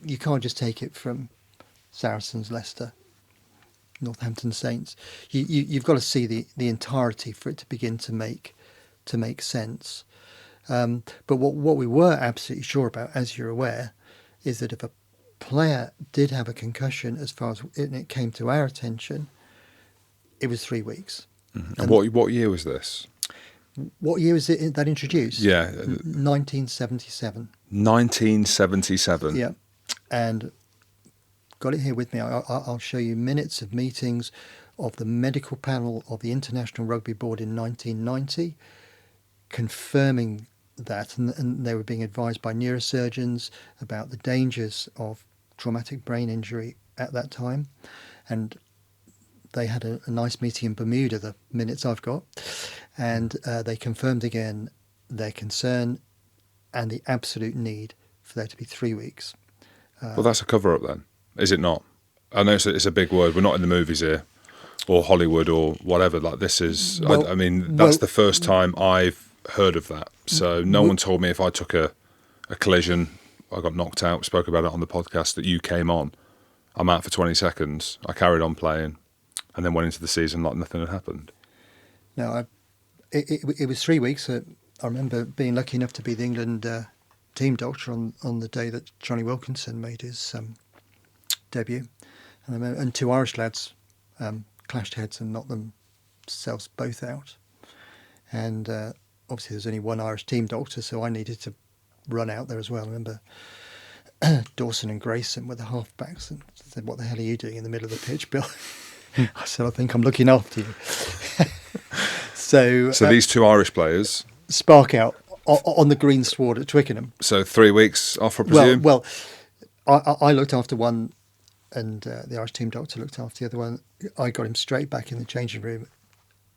you can't just take it from Saracens, Leicester, Northampton Saints. You've got to see the entirety for it to begin to make sense. But what we were absolutely sure about, as you're aware, is that if a player did have a concussion, as far as it came to our attention, it was 3 weeks. Mm-hmm. And what year was this? What year was it that introduced? Yeah. 1977. 1977. Yeah. And got it here with me. I'll show you minutes of meetings of the medical panel of the International Rugby Board in 1990, confirming that, and they were being advised by neurosurgeons about the dangers of traumatic brain injury at that time. And they had a nice meeting in Bermuda, the minutes I've got, and they confirmed again their concern and the absolute need for there to be 3 weeks. Well, that's a cover-up then, is it not? I know it's a big word. We're not in the movies here, or Hollywood, or whatever. Like, this is, that's the first time I've heard of that. So no one told me if I took a collision I got knocked out. We spoke about it on the podcast that you came on. I'm out for 20 seconds. I carried on playing, and then went into the season like nothing had happened. No, it was 3 weeks. I remember being lucky enough to be the England team doctor on the day that Johnny Wilkinson made his debut, and two Irish lads clashed heads and knocked themselves both out. And obviously there's only one Irish team doctor, so I needed to run out there as well. I remember Dawson and Grayson were the halfbacks and said, "What the hell are you doing in the middle of the pitch, Bill?" I said, "I think I'm looking after you." So these two Irish players spark out on the green sward at Twickenham. So 3 weeks off, I presume? Well, I looked after one, and the Irish team doctor looked after the other one. I got him straight back in the changing room,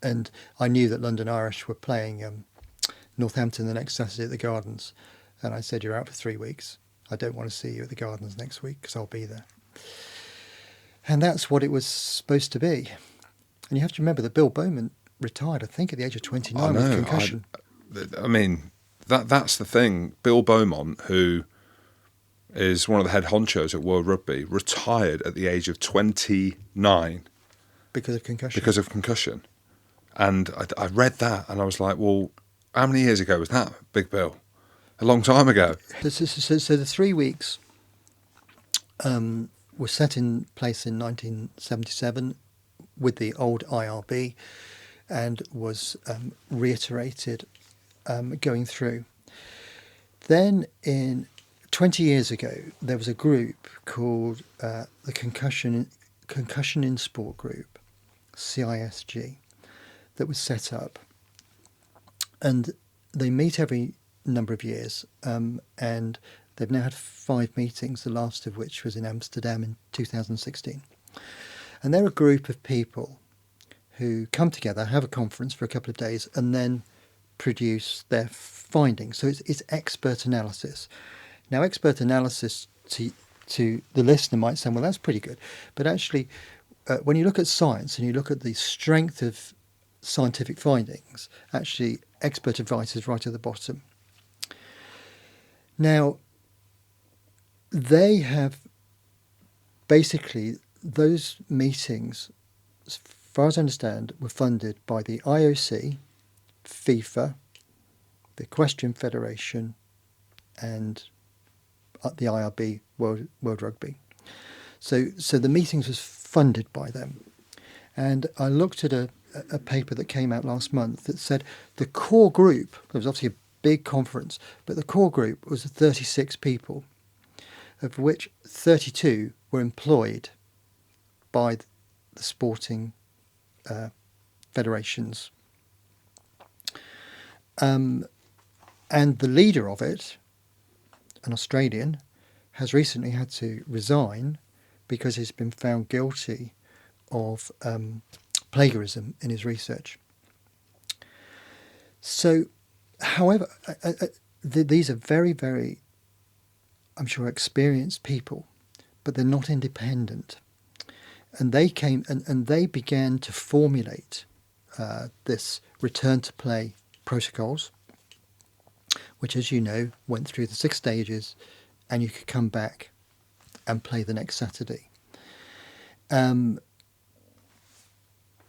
and I knew that London Irish were playing Northampton the next Saturday at the Gardens, and I said, "You're out for 3 weeks. I don't want to see you at the Gardens next week because I'll be there." And that's what it was supposed to be. And you have to remember that Bill Bowman retired, I think, at the age of 29 with concussion. I mean, that's the thing. Bill Beaumont, who is one of the head honchos at World Rugby, retired at the age of 29 because of concussion. And I read that and I was like, well, how many years ago was that, Big Bill? A long time ago. So the 3 weeks were set in place in 1977 with the old IRB and was reiterated going through. Then 20 years ago, there was a group called the Concussion in Sport Group, CISG, that was set up. And they meet every number of years, and they've now had 5 meetings, the last of which was in Amsterdam in 2016. And they're a group of people who come together, have a conference for a couple of days, and then produce their findings. So it's expert analysis. Now, expert analysis to the listener might say, well, that's pretty good. But actually, when you look at science and you look at the strength of scientific findings, actually, expert advice is right at the bottom. Now, they have basically, those meetings, as far as I understand, were funded by the IOC, FIFA, the Equestrian Federation, and the IRB, World Rugby. So the meetings was funded by them. And I looked at a paper that came out last month that said the core group, there was obviously a big conference, but the core group was 36 people, of which 32 were employed by the sporting federations. And the leader of it, an Australian, has recently had to resign because he's been found guilty of plagiarism in his research. So, however, these are very, very, I'm sure, experienced people, but they're not independent. And they came and they began to formulate this return to play protocols, which, as you know, went through the 6 stages, and you could come back and play the next Saturday.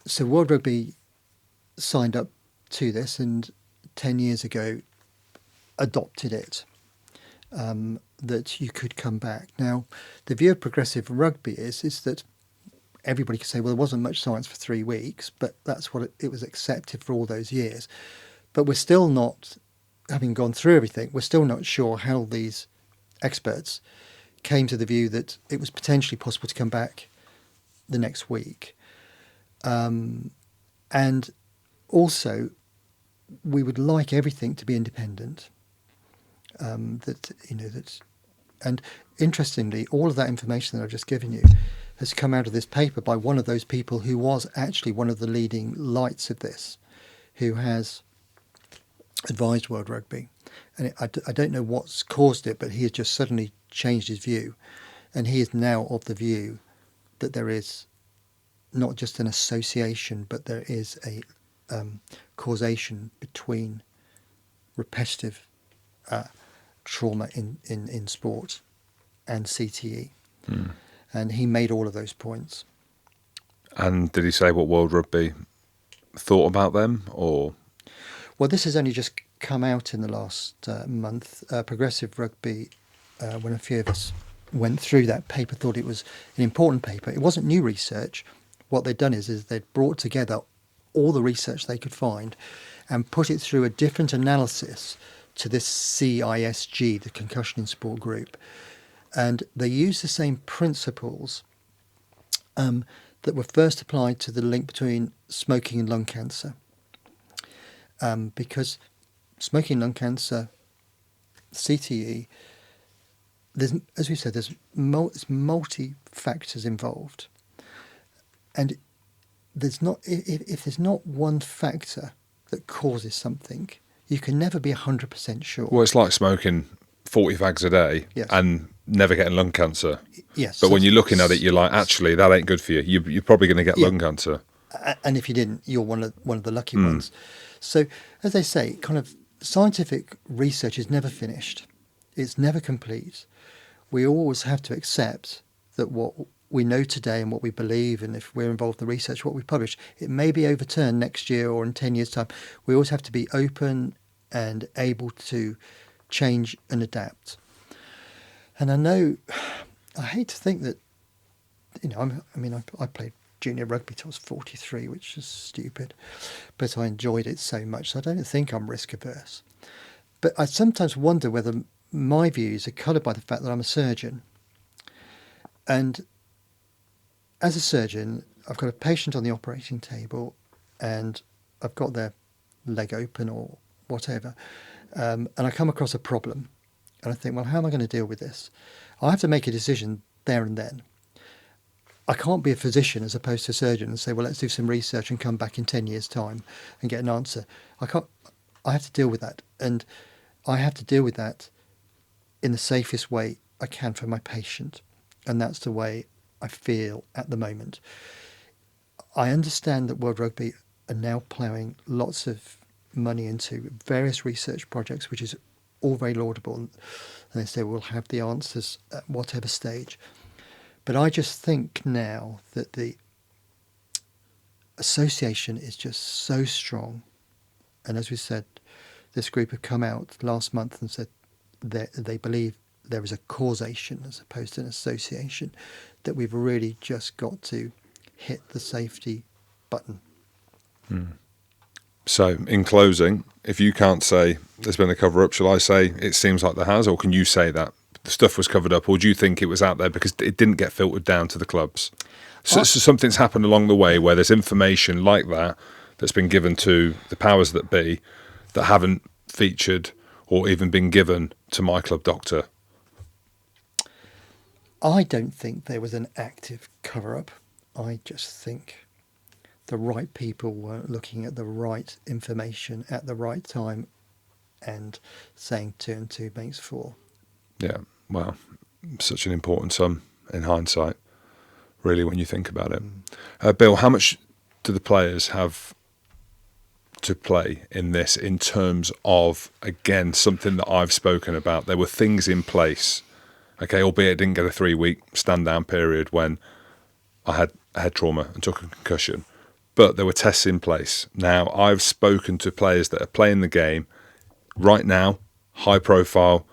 So World Rugby signed up to this, and 10 years ago adopted it, that you could come back. Now, the view of Progressive Rugby is that everybody could say, well, there wasn't much science for 3 weeks, but that's what it was accepted for all those years. But we're still not, having gone through everything, we're still not sure how these experts came to the view that it was potentially possible to come back the next week. And also, we would like everything to be independent. And interestingly, all of that information that I've just given you has come out of this paper by one of those people who was actually one of the leading lights of this, who has advised World Rugby. And I don't know what's caused it, but he has just suddenly changed his view. And he is now of the view that there is not just an association, but there is a causation between repetitive trauma in sport and CTE. And he made all of those points. And did he say what World Rugby thought about them, or? Well, this has only just come out in the last month. Progressive Rugby, when a few of us went through that paper, thought it was an important paper. It wasn't new research. What they'd done is they'd brought together all the research they could find and put it through a different analysis to this CISG, the Concussion in Sport group. And they used the same principles that were first applied to the link between smoking and lung cancer. Because smoking, lung cancer, CTE, as we said, there's multi factors involved, and there's not if there's not one factor that causes something, you can never be 100% sure. Well, it's like smoking 40 fags a day and never getting lung cancer. Yes, but when you're looking at it, you're like, actually, that ain't good for you. You're probably going to get lung cancer. And if you didn't, you're one of the lucky ones. So, as they say, kind of scientific research is never finished. It's never complete. We always have to accept that what we know today and what we believe, and if we're involved in the research, what we publish, it may be overturned next year or in 10 years' time. We always have to be open and able to change and adapt. And I know, I hate to think that, I played junior rugby till I was 43, which is stupid, but I enjoyed it so much, so I don't think I'm risk averse. But I sometimes wonder whether my views are coloured by the fact that I'm a surgeon. And as a surgeon, I've got a patient on the operating table and I've got their leg open or whatever, and I come across a problem and I think, well, how am I going to deal with this? I have to make a decision there and then. I can't be a physician as opposed to a surgeon and say, well, let's do some research and come back in 10 years' time and get an answer. I have to deal with that, and I have to deal with that in the safest way I can for my patient, and that's the way I feel at the moment. I understand that World Rugby are now ploughing lots of money into various research projects, which is all very laudable, and they say we'll have the answers at whatever stage. But I just think now that the association is just so strong, and as we said, this group have come out last month and said they believe there is a causation as opposed to an association, that we've really just got to hit the safety button. So, in closing, if you can't say there's been a cover-up, shall I say it seems like there has, or can you say that the stuff was covered up, or do you think it was out there because it didn't get filtered down to the clubs? So something's happened along the way where there's information like that that's been given to the powers that be that haven't featured or even been given to my club doctor. I don't think there was an active cover-up. I just think the right people weren't looking at the right information at the right time and saying 2 and 2 makes 4. Yeah, well, such an important sum in hindsight, really, when you think about it. Bill, how much do the players have to play in this in terms of, again, something that I've spoken about? There were things in place, okay, albeit it didn't get a 3-week stand-down period when I had head trauma and took a concussion, but there were tests in place. Now, I've spoken to players that are playing the game right now, high profile,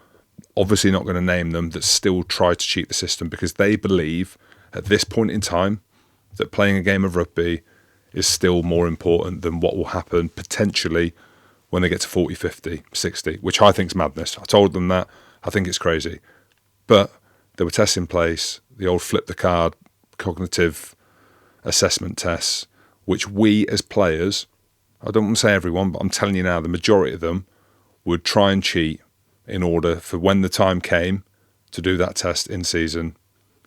obviously not going to name them, that still try to cheat the system because they believe at this point in time that playing a game of rugby is still more important than what will happen potentially when they get to 40, 50, 60, which I think is madness. I told them that. I think it's crazy. But there were tests in place, the old flip the card, cognitive assessment tests, which we as players, I don't want to say everyone, but I'm telling you now, the majority of them would try and cheat in order for when the time came to do that test in season,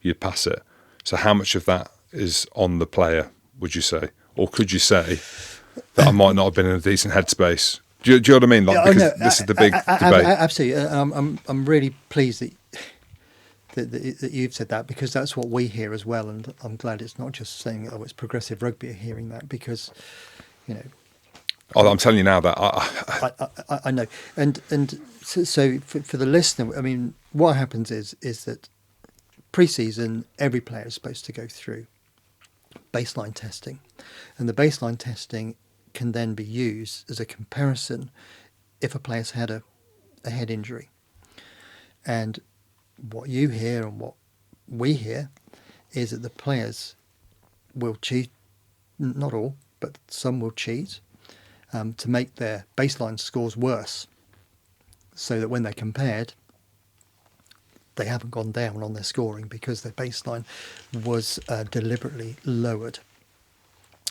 you'd pass it. So how much of that is on the player, would you say? Or could you say that I might not have been in a decent headspace? Do you know what I mean? Like, because this is the big debate. Absolutely. I'm really pleased that you've said that, because that's what we hear as well. And I'm glad it's not just saying, oh, it's Progressive Rugby hearing that, because, Oh, I'm telling you now that I know, and so for the listener, I mean, what happens is that pre-season every player is supposed to go through baseline testing, and the baseline testing can then be used as a comparison if a player's had a head injury. And what you hear and what we hear is that the players will cheat, not all, but some will cheat, to make their baseline scores worse, so that when they're compared, they haven't gone down on their scoring because their baseline was deliberately lowered.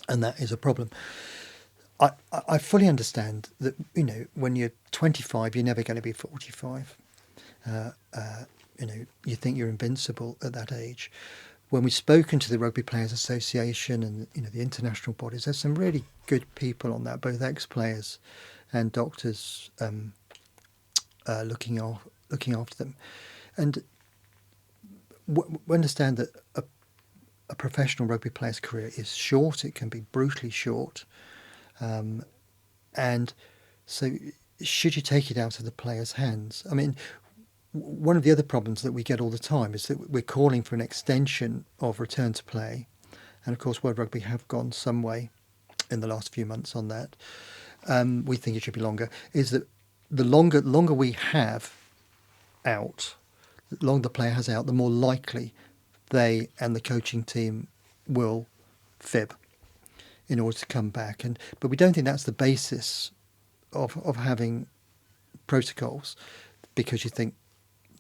And that is a problem. I fully understand that, you know, when you're 25, you're never going to be 45. You know, you think you're invincible at that age. When we've spoken to the Rugby Players Association and, you know, the international bodies, there's some really good people on that, both ex-players and doctors looking after them. And we understand that a professional rugby player's career is short. It can be brutally short. And so should you take it out of the player's hands? I mean, one of the other problems that we get all the time is that we're calling for an extension of return to play. And of course, World Rugby have gone some way in the last few months on that. We think it should be longer. Is that the longer we have out, the longer the player has out, the more likely they and the coaching team will fib in order to come back. But we don't think that's the basis of having protocols, because you think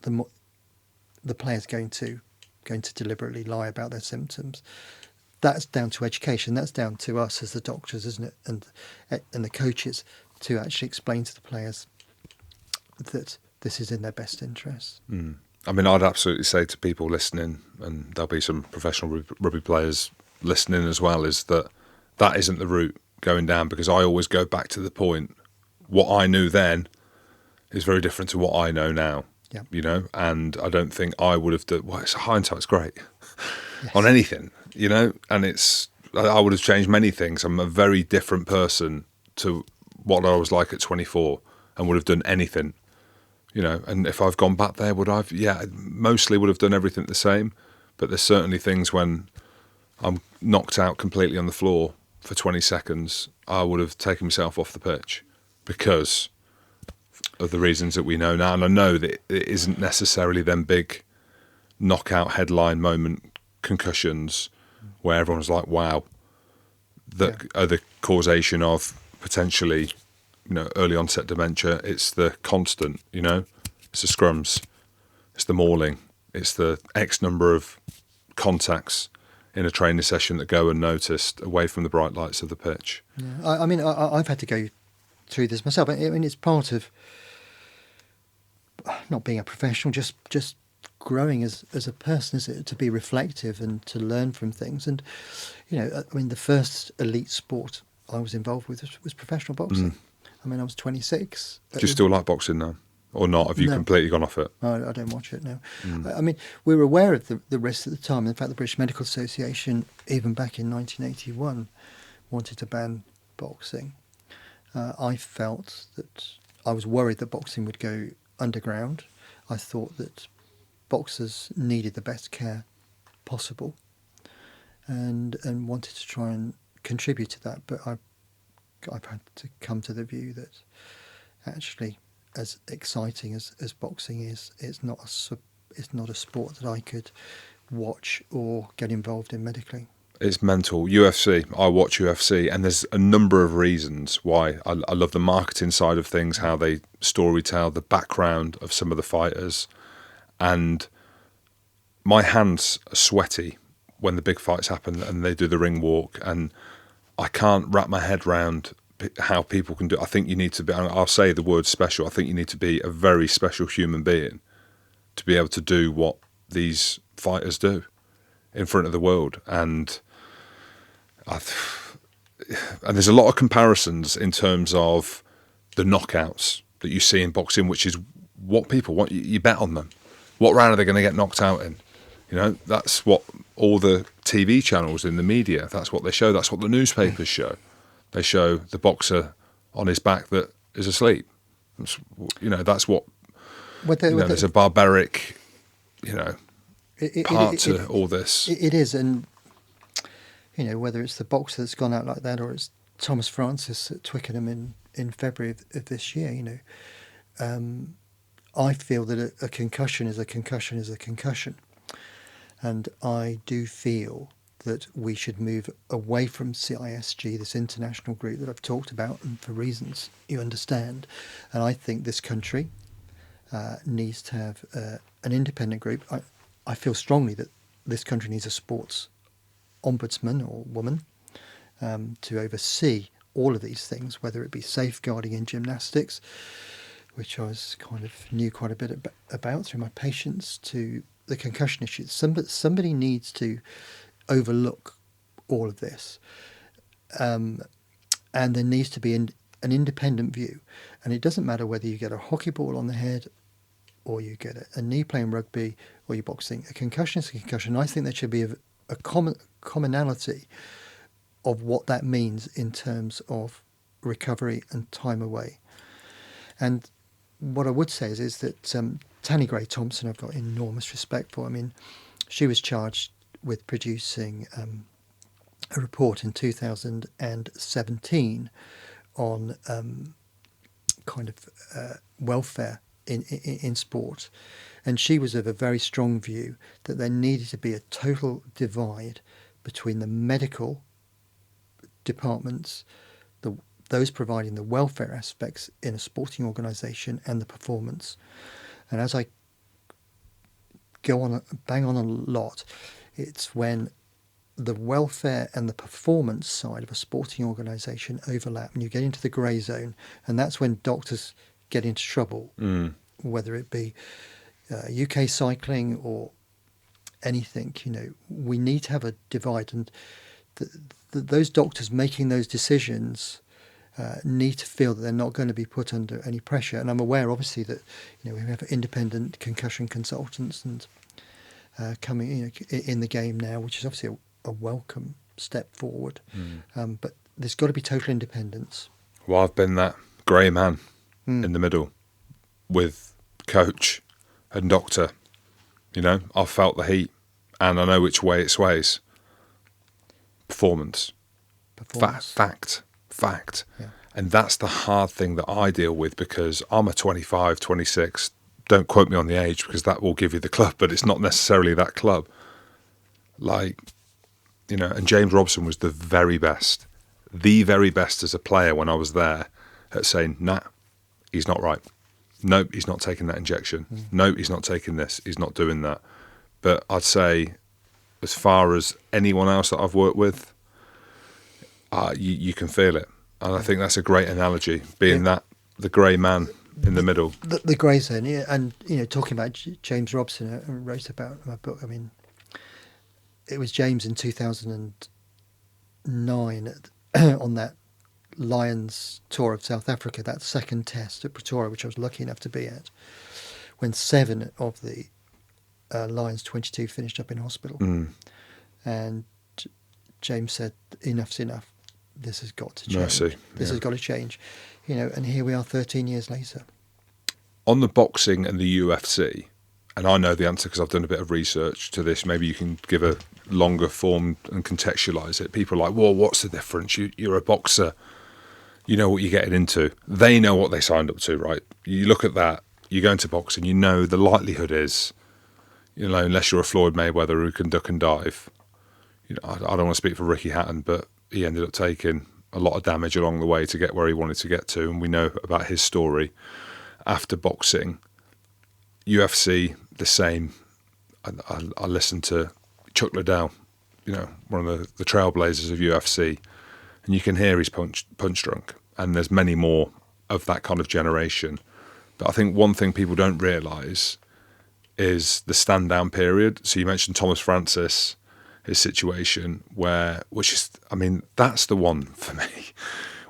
the player's going to deliberately lie about their symptoms. That's down to education. That's down to us as the doctors, isn't it? And the coaches to actually explain to the players that this is in their best interest. Mm. I mean, I'd absolutely say to people listening, and there'll be some professional rugby players listening as well, is that isn't the route going down, because I always go back to the point, what I knew then is very different to what I know now. Yeah. You know, and I don't think I would have done. Well, hindsight's great Yes. on anything, you know, and I would have changed many things. I'm a very different person to what I was like at 24, and would have done anything, you know. And if I've gone back there, would I've? Yeah, mostly would have done everything the same. But there's certainly things when I'm knocked out completely on the floor for 20 seconds, I would have taken myself off the pitch because of the reasons that we know now. And I know that it isn't necessarily them big knockout headline moment concussions where everyone's like, wow, that are the causation of potentially, you know, early onset dementia. It's the constant, you know, it's the scrums, it's the mauling, it's the X number of contacts in a training session that go unnoticed away from the bright lights of the pitch. Yeah. I mean, I've had to go through this myself. I mean, it's part of not being a professional, just growing as a person, is it, to be reflective and to learn from things. And, you know, I mean, the first elite sport I was involved with was professional boxing. I mean, I was 26. Do you still like boxing now? Or not? Have you completely gone off it? I don't watch it now. I mean, we were aware of the risks at the time. In fact, the British Medical Association, even back in 1981, wanted to ban boxing. I felt that I was worried that boxing would go underground. I thought that boxers needed the best care possible, and wanted to try and contribute to that. But I've had to come to the view that actually, as exciting as boxing is, it's not a sport that I could watch or get involved in medically. It's mental. UFC, I watch UFC, and there's a number of reasons why. I love the marketing side of things, how they storytell, the background of some of the fighters. And my hands are sweaty when the big fights happen and they do the ring walk, and I can't wrap my head around how people can do it. I think you need to be, I'll say the word special, I think you need to be a very special human being to be able to do what these fighters do in front of the world. And there's a lot of comparisons in terms of the knockouts that you see in boxing, which is what people want. You bet on them. What round are they going to get knocked out in? You know, that's what all the TV channels in the media, that's what they show. That's what the newspapers show. They show the boxer on his back that is asleep. That's what, there's a barbaric, part to all this. It is, and, whether it's the boxer that's gone out like that or it's Thomas Francis at Twickenham in February of this year, I feel that a concussion is a concussion is a concussion. And I do feel that we should move away from CISG, this international group that I've talked about, and for reasons you understand. And I think this country needs to have an independent group. I feel strongly that this country needs a sports ombudsman or woman to oversee all of these things, whether it be safeguarding in gymnastics, which I was knew quite a bit about through my patients, to the concussion issues. Somebody needs to overlook all of this, and there needs to be an independent view. And it doesn't matter whether you get a hockey ball on the head or you get a knee playing rugby or you're boxing. A concussion is a concussion. I think there should be a commonality of what that means in terms of recovery and time away. And what I would say is that Tanni Gray-Thompson, I've got enormous respect for. I mean, she was charged with producing a report in 2017 on welfare in sport. And she was of a very strong view that there needed to be a total divide between the medical departments, those providing the welfare aspects in a sporting organisation, and the performance. And as I bang on a lot, it's when the welfare and the performance side of a sporting organisation overlap and you get into the grey zone, and that's when doctors get into trouble, whether it be UK cycling or anything. We need to have a divide, and those doctors making those decisions need to feel that they're not going to be put under any pressure. And I'm aware, obviously, that we have independent concussion consultants and coming in the game now, which is obviously a welcome step forward. But there's got to be total independence. Well, I've been that grey man in the middle with coach and doctor. I've felt the heat and I know which way it sways. Performance. Fact. Yeah. And that's the hard thing that I deal with, because I'm a 25, 26. Don't quote me on the age, because that will give you the club, but it's not necessarily that club. And James Robson was the very best as a player when I was there, at saying, nah, he's not right. No, he's not taking that injection. No, he's not taking this. He's not doing that. But I'd say, as far as anyone else that I've worked with, you can feel it. And I think that's a great analogy, being that the grey man in the middle. The grey zone, yeah. And, talking about James Robson, I wrote about in my book. I mean, it was James in 2009 on that Lions tour of South Africa, that second test at Pretoria, which I was lucky enough to be at, when 7 of the Lions 22 finished up in hospital. And James said, enough's enough. This has got to change. Mercy. This has got to change. And here we are 13 years later. On the boxing and the UFC, and I know the answer because I've done a bit of research to this, maybe you can give a longer form and contextualise it. People are like, well, what's the difference? You're a boxer. You know what you're getting into. They know what they signed up to, right? You look at that, you go into boxing, the likelihood is, unless you're a Floyd Mayweather who can duck and dive. I don't want to speak for Ricky Hatton, but he ended up taking a lot of damage along the way to get where he wanted to get to, and we know about his story after boxing. UFC, the same. I listened to Chuck Liddell, one of the trailblazers of UFC, and you can hear he's punch drunk, and there's many more of that kind of generation. But I think one thing people don't realise is the stand down period. So you mentioned Thomas Francis, his situation, that's the one for me.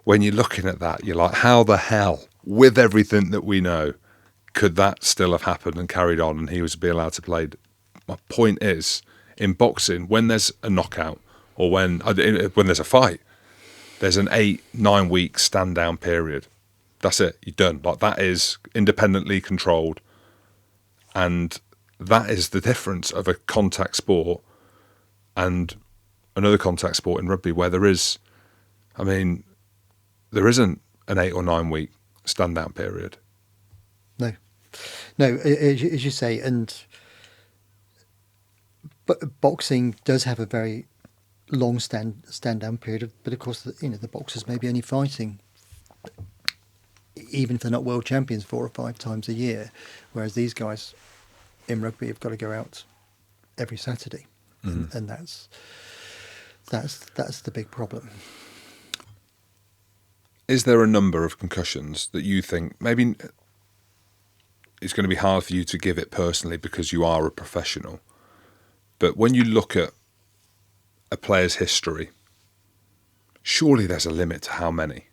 When you're looking at that, you're like, how the hell, with everything that we know, could that still have happened and carried on and he was to be allowed to play? My point is, in boxing, when there's a knockout or when there's a fight, there's an 8-9 week stand down period. That's it. You're done. Like, that is independently controlled, and that is the difference of a contact sport and another contact sport in rugby, where there isn't an 8 or 9 week stand down period. No, as you say, but boxing does have a very long stand down period, but of course, the boxers may be only fighting, even if they're not world champions, 4 or 5 times a year, whereas these guys in rugby have got to go out every Saturday, and that's the big problem. Is there a number of concussions that you think maybe it's going to be hard for you to give it personally because you are a professional, but when you look at a player's history, surely there's a limit to how many?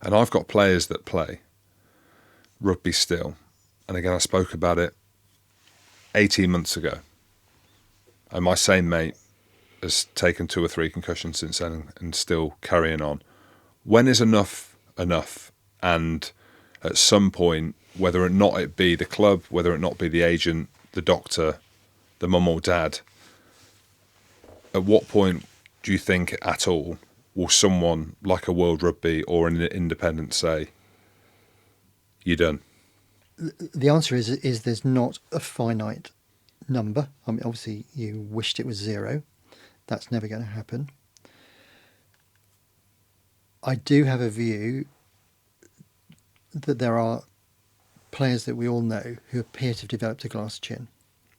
And I've got players that play rugby still, and again, I spoke about it 18 months ago, and my same mate has taken 2 or 3 concussions since then and still carrying on. When is enough? And at some point, whether or not it be the club, whether it not be the agent, the doctor, the mum or dad, at what point do you think at all will someone like a World Rugby or an independent say, you're done? The answer is there's not a finite number. I mean, obviously, you wished it was 0. That's never going to happen. I do have a view that there are players that we all know who appear to have developed a glass chin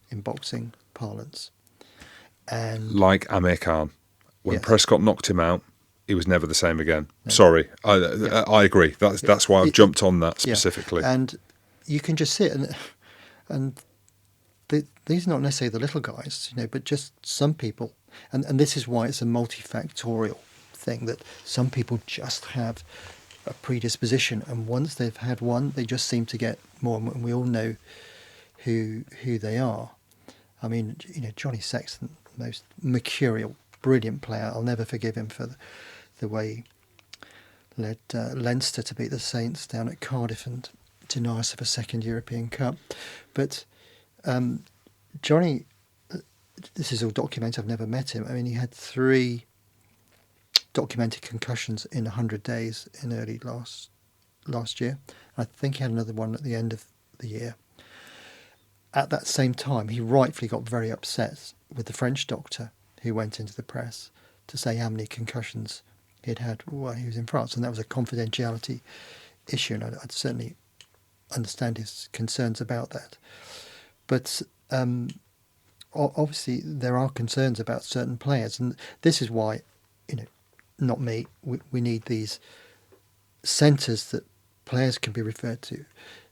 in boxing parlance. And like Amir Khan. When yes. Prescott knocked him out, he was never the same again. No. Sorry, I agree. That's why I've jumped on that specifically. Yeah. And you can just sit and these are not necessarily the little guys, but just some people. And this is why it's a multifactorial thing, that some people just have a predisposition, and once they've had one, they just seem to get more, and we all know who they are. I mean, Johnny Sexton, most mercurial, brilliant player. I'll never forgive him for the way he led Leinster to beat the Saints down at Cardiff and deny us of a second European Cup. But Johnny, this is all documented. I've never met him. I mean, he had 3 documented concussions in 100 days in early last year. I think he had another one at the end of the year. At that same time, he rightfully got very upset with the French doctor who went into the press to say how many concussions he'd had while he was in France, and that was a confidentiality issue, and I'd certainly understand his concerns about that. But obviously there are concerns about certain players, and this is why, not me, we need these centres that players can be referred to,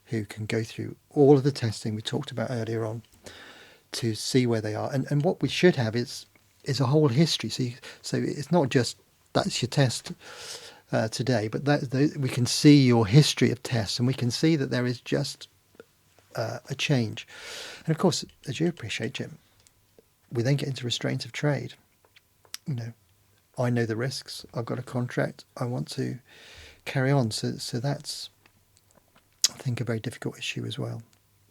who can go through all of the testing we talked about earlier on to see where they are. And what we should have is a whole history. So it's not just that's your test today, but we can see your history of tests, and we can see that there is just a change. And of course, as you appreciate, Jim, we then get into restraint of trade. I know the risks. I've got a contract. I want to carry on. So that's, I think, a very difficult issue as well.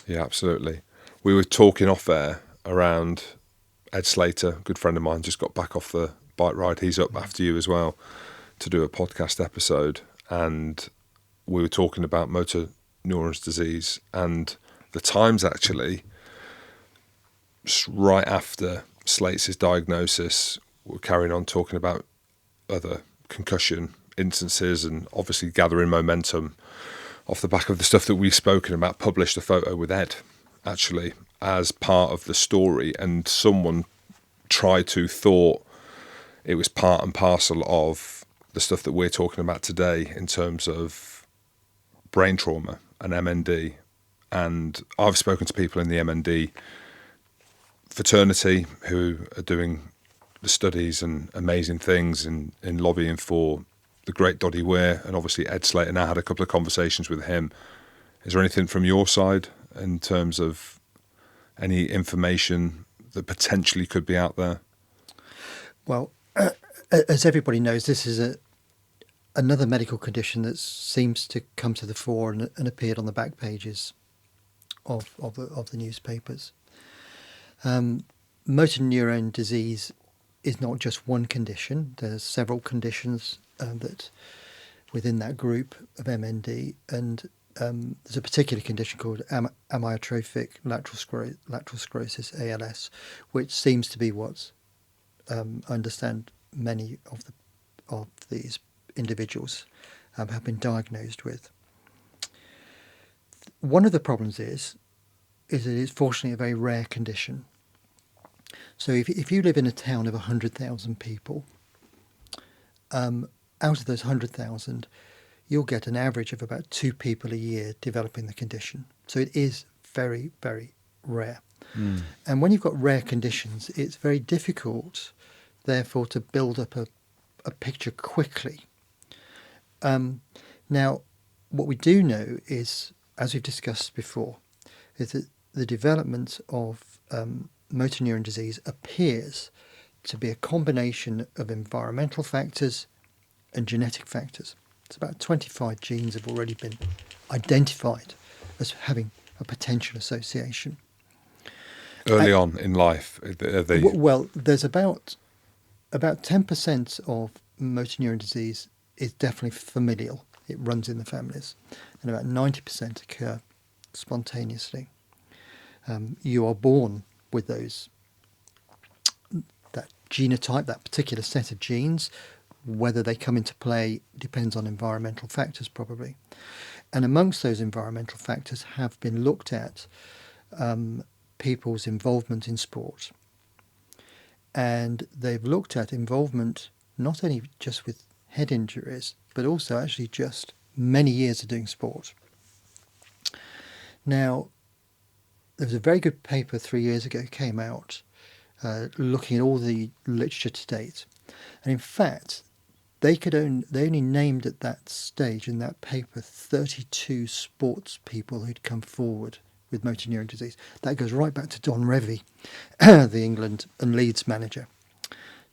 Yeah, absolutely. We were talking off air around Ed Slater, a good friend of mine, just got back off the bike ride. He's up after you as well to do a podcast episode. And we were talking about motor neurons disease, and the Times actually, right after Slater's diagnosis, we're carrying on talking about other concussion instances and obviously gathering momentum off the back of the stuff that we've spoken about, published a photo with Ed actually as part of the story, and someone thought it was part and parcel of the stuff that we're talking about today in terms of brain trauma and MND. And I've spoken to people in the MND fraternity who are doing the studies and amazing things in lobbying for the great Doddy Weir, and obviously Ed Slater. Now, I had a couple of conversations with him. Is there anything from your side in terms of any information that potentially could be out there? Well, as everybody knows, this is another medical condition that seems to come to the fore and appeared on the back pages of the newspapers. Motor neurone disease is not just one condition. There's several conditions that within that group of MND, and there's a particular condition called amyotrophic lateral sclerosis, ALS, which seems to be what I understand many of these individuals have been diagnosed with. One of the problems is that it's fortunately a very rare condition. So if you live in a town of 100,000 people, out of those 100,000, you'll get an average of about 2 people a year developing the condition. So it is very, very rare. Mm. And when you've got rare conditions, it's very difficult, therefore, to build up a picture quickly. Now, what we do know is, as we've discussed before, is that the development of motor neuron disease appears to be a combination of environmental factors and genetic factors. It's about 25 genes have already been identified as having a potential association. Early on in life? Well, there's about 10% of motor neuron disease is definitely familial. It runs in the families. And about 90% occur spontaneously. You are born with that genotype, that particular set of genes. Whether they come into play depends on environmental factors, probably. And amongst those environmental factors have been looked at people's involvement in sport. And they've looked at involvement not only just with head injuries, but also actually just many years of doing sport. Now, there was a very good paper 3 years ago came out looking at all the literature to date. And in fact, they only named at that stage in that paper 32 sports people who'd come forward with motor neuron disease. That goes right back to Don Revie, the England and Leeds manager.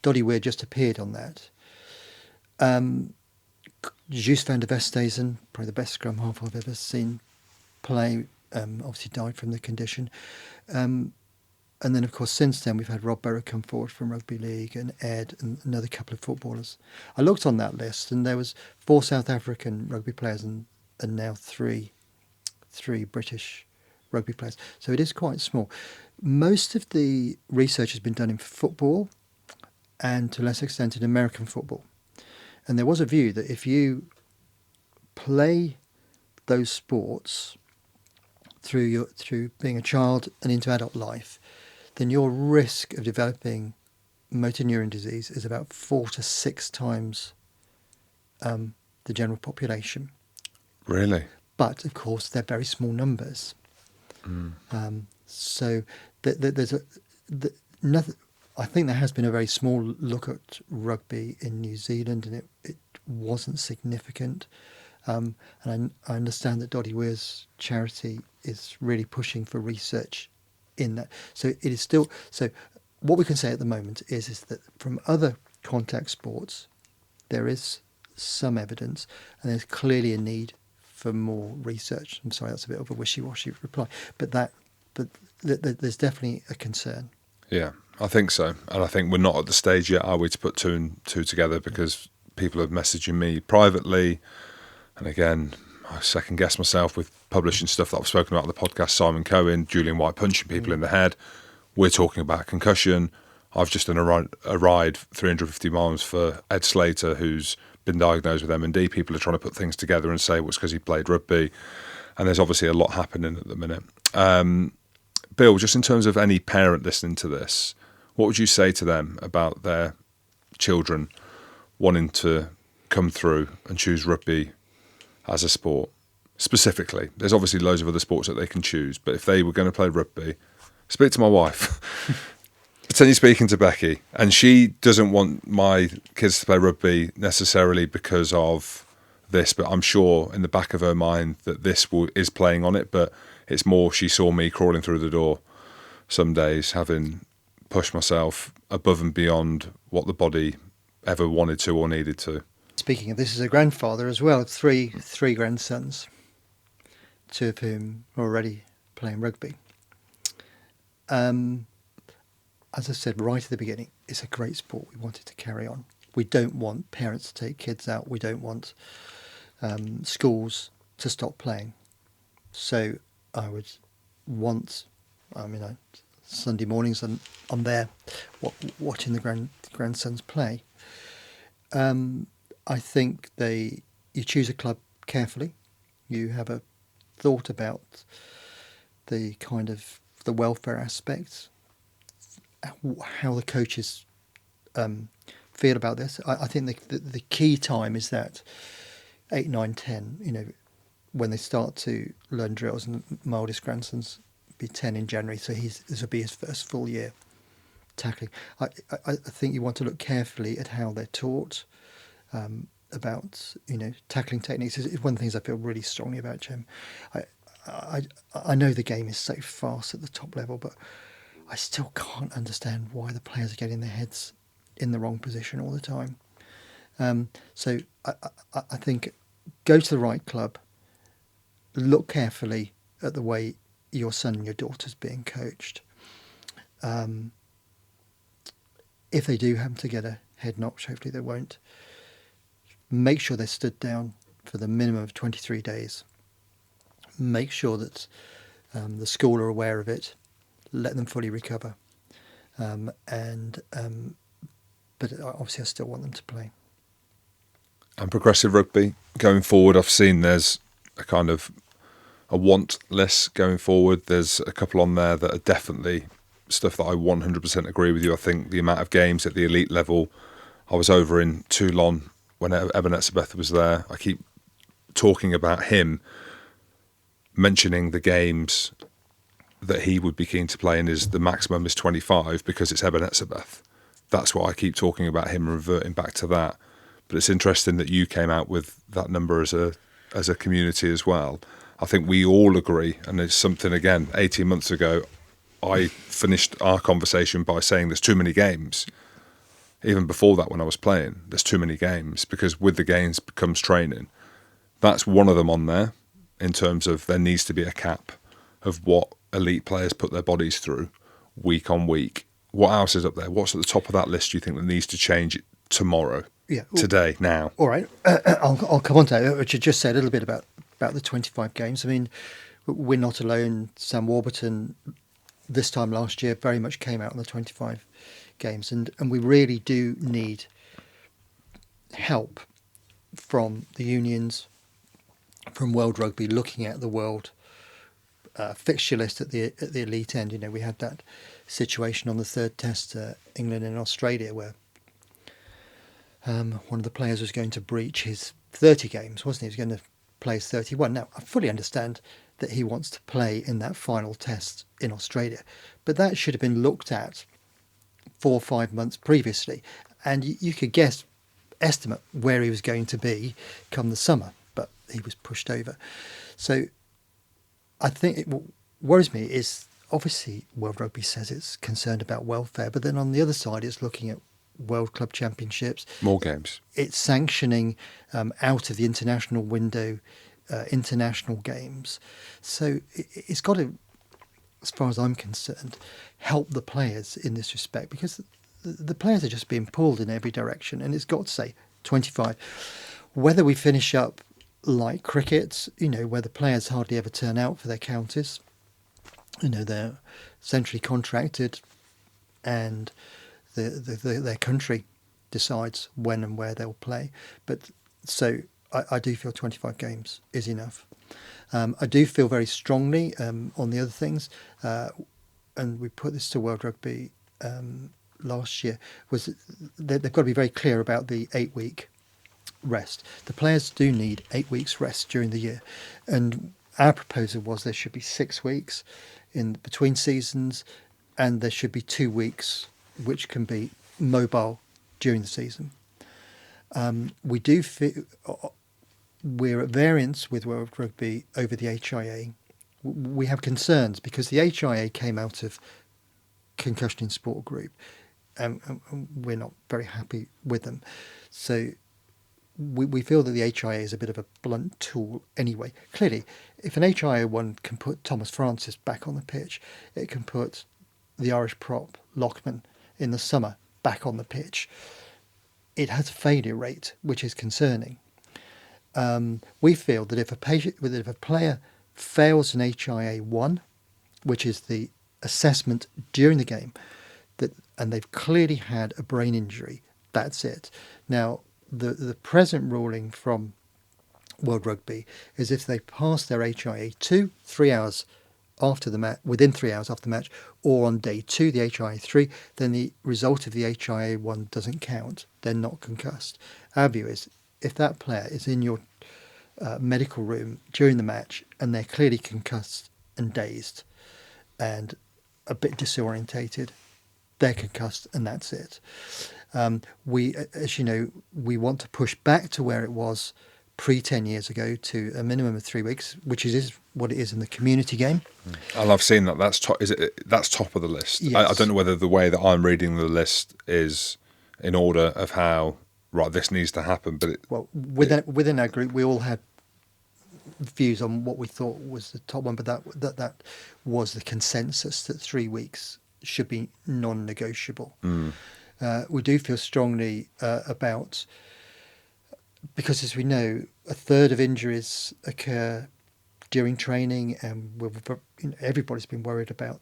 Doddy Weir just appeared on that. Guus van der Westhuizen, probably the best scrum half I've ever seen play, obviously died from the condition. And then, of course, since then, we've had Rob Berra come forward from Rugby League and Ed and another couple of footballers. I looked on that list and there was 4 South African rugby players and now three British rugby players. So it is quite small. Most of the research has been done in football and to a less extent in American football. And there was a view that if you play those sports through being a child and into adult life, then your risk of developing motor neuron disease is about 4 to 6 times the general population. Really? But of course, they're very small numbers. Mm. So there's nothing. I think there has been a very small look at rugby in New Zealand, and it wasn't significant. And I understand that Doddy Weir's charity is really pushing for research in that. So it is still. So what we can say at the moment is that from other contact sports, there is some evidence, and there's clearly a need for more research. I'm sorry, that's a bit of a wishy-washy reply, but there's definitely a concern. Yeah, I think so. And I think we're not at the stage yet, are we, to put 2 and 2 together, because people are messaging me privately. And again, I second guess myself with publishing stuff that I've spoken about on the podcast. Simon Cohen, Julian White punching people in the head. We're talking about concussion. I've just done a ride 350 miles for Ed Slater, who's been diagnosed with MND. People are trying to put things together and say, well, it's because he played rugby. And there's obviously a lot happening at the minute. Bill, just in terms of any parent listening to this, what would you say to them about their children wanting to come through and choose rugby as a sport? Specifically, there's obviously loads of other sports that they can choose, but if they were going to play rugby, speak to my wife. Pretend speaking to Becky, and she doesn't want my kids to play rugby necessarily because of this, but I'm sure in the back of her mind that this is playing on it, but it's more she saw me crawling through the door some days, having pushed myself above and beyond what the body ever wanted to or needed to. Speaking of this, as a grandfather as well, three grandsons, two of whom are already playing rugby. As I said right at the beginning, it's a great sport. We want it to carry on. We don't want parents to take kids out. We don't want schools to stop playing. So I would want, Sunday mornings I'm there watching the grandsons play. I think you choose a club carefully. You have a thought about the kind of the welfare aspects, how the coaches feel about this. I think the key time is that 8, 9, 10, when they start to learn drills, and my oldest grandson's be 10 in January, so this will be his first full year tackling. I think you want to look carefully at how they're taught, about tackling techniques. Is one of the things I feel really strongly about, Jim. I know the game is so fast at the top level, but I still can't understand why the players are getting their heads in the wrong position all the time. So I think go to the right club, look carefully at the way your son and your daughter's being coached. If they do happen to get a head knock, hopefully they won't, make sure they're stood down for the minimum of 23 days. Make sure that the school are aware of it, let them fully recover. But obviously I still want them to play. And Progressive Rugby, going forward, I've seen there's a kind of a want list going forward. There's a couple on there that are definitely stuff that I 100% agree with you. I think the amount of games at the elite level, I was over in Toulon when Eben Etzebeth was there. I keep talking about him, mentioning the games that he would be keen to play, and the maximum is 25 because it's Eben Etzebeth. That's why I keep talking about him and reverting back to that. But it's interesting that you came out with that number as a community as well. I think we all agree, and it's something, again, 18 months ago, I finished our conversation by saying there's too many games. Even before that, when I was playing, there's too many games, because with the games comes training. That's one of them on there, in terms of there needs to be a cap of what elite players put their bodies through week on week. What else is up there? What's at the top of that list do you think that needs to change tomorrow? Yeah. Today, now? All right. I'll come on to that, which you just said a little bit about the 25 games. I mean, we're not alone. Sam Warburton, this time last year, very much came out on the 25 games. And we really do need help from the unions, from World Rugby, looking at the world fixture list at the elite end. We had that situation on the third test, England and Australia, where one of the players was going to breach his 30 games, wasn't he? He was going to play his 31. Now, I fully understand that he wants to play in that final test in Australia, but that should have been looked at 4 or 5 months previously, and you could estimate where he was going to be come the summer, but he was pushed over. So I think what worries me is, obviously World Rugby says it's concerned about welfare, but then on the other side it's looking at World Club Championships. More games. It's sanctioning out of the international window international games. So it's got to, as far as I'm concerned, help the players in this respect, because the players are just being pulled in every direction, and it's got to say 25. Whether we finish up like cricket, where the players hardly ever turn out for their counties, they're centrally contracted, and their country decides when and where they'll play. But so I do feel 25 games is enough. I do feel very strongly on the other things, and we put this to World Rugby last year, was they've got to be very clear about the 8-week rest. The players do need 8 weeks rest during the year, and our proposal was there should be 6 weeks in between seasons, and there should be 2 weeks which can be mobile during the season. We do feel we're at variance with World Rugby over the HIA. We have concerns because the HIA came out of Concussion in Sport Group, and we're not very happy with them. So we feel that the HIA is a bit of a blunt tool anyway. Clearly, if an HIA1 can put Thomas Francis back on the pitch, it can put the Irish prop Lockman in the summer back on the pitch. It has a failure rate which is concerning. We feel that if a player fails an HIA1, which is the assessment during the game, and they've clearly had a brain injury, that's it. Now, the present ruling from World Rugby is if they pass their HIA2 3 hours after the match, within 3 hours after the match, or on day 2 the HIA3, then the result of the HIA1 doesn't count. They're not concussed. Our view is if that player is in your medical room during the match and they're clearly concussed and dazed and a bit disorientated, they're concussed and that's it. We, as you know, we want to push back to where it was pre-10 years ago to a minimum of 3 weeks, which is what it is in the community game. And I've seen that. That's top of the list. Yes. I don't know whether the way that I'm reading the list is in order of how this needs to happen. But within our group, we all had views on what we thought was the top one, but that was the consensus that 3 weeks should be non-negotiable. We do feel strongly about, because as we know, a third of injuries occur during training, and everybody's been worried about,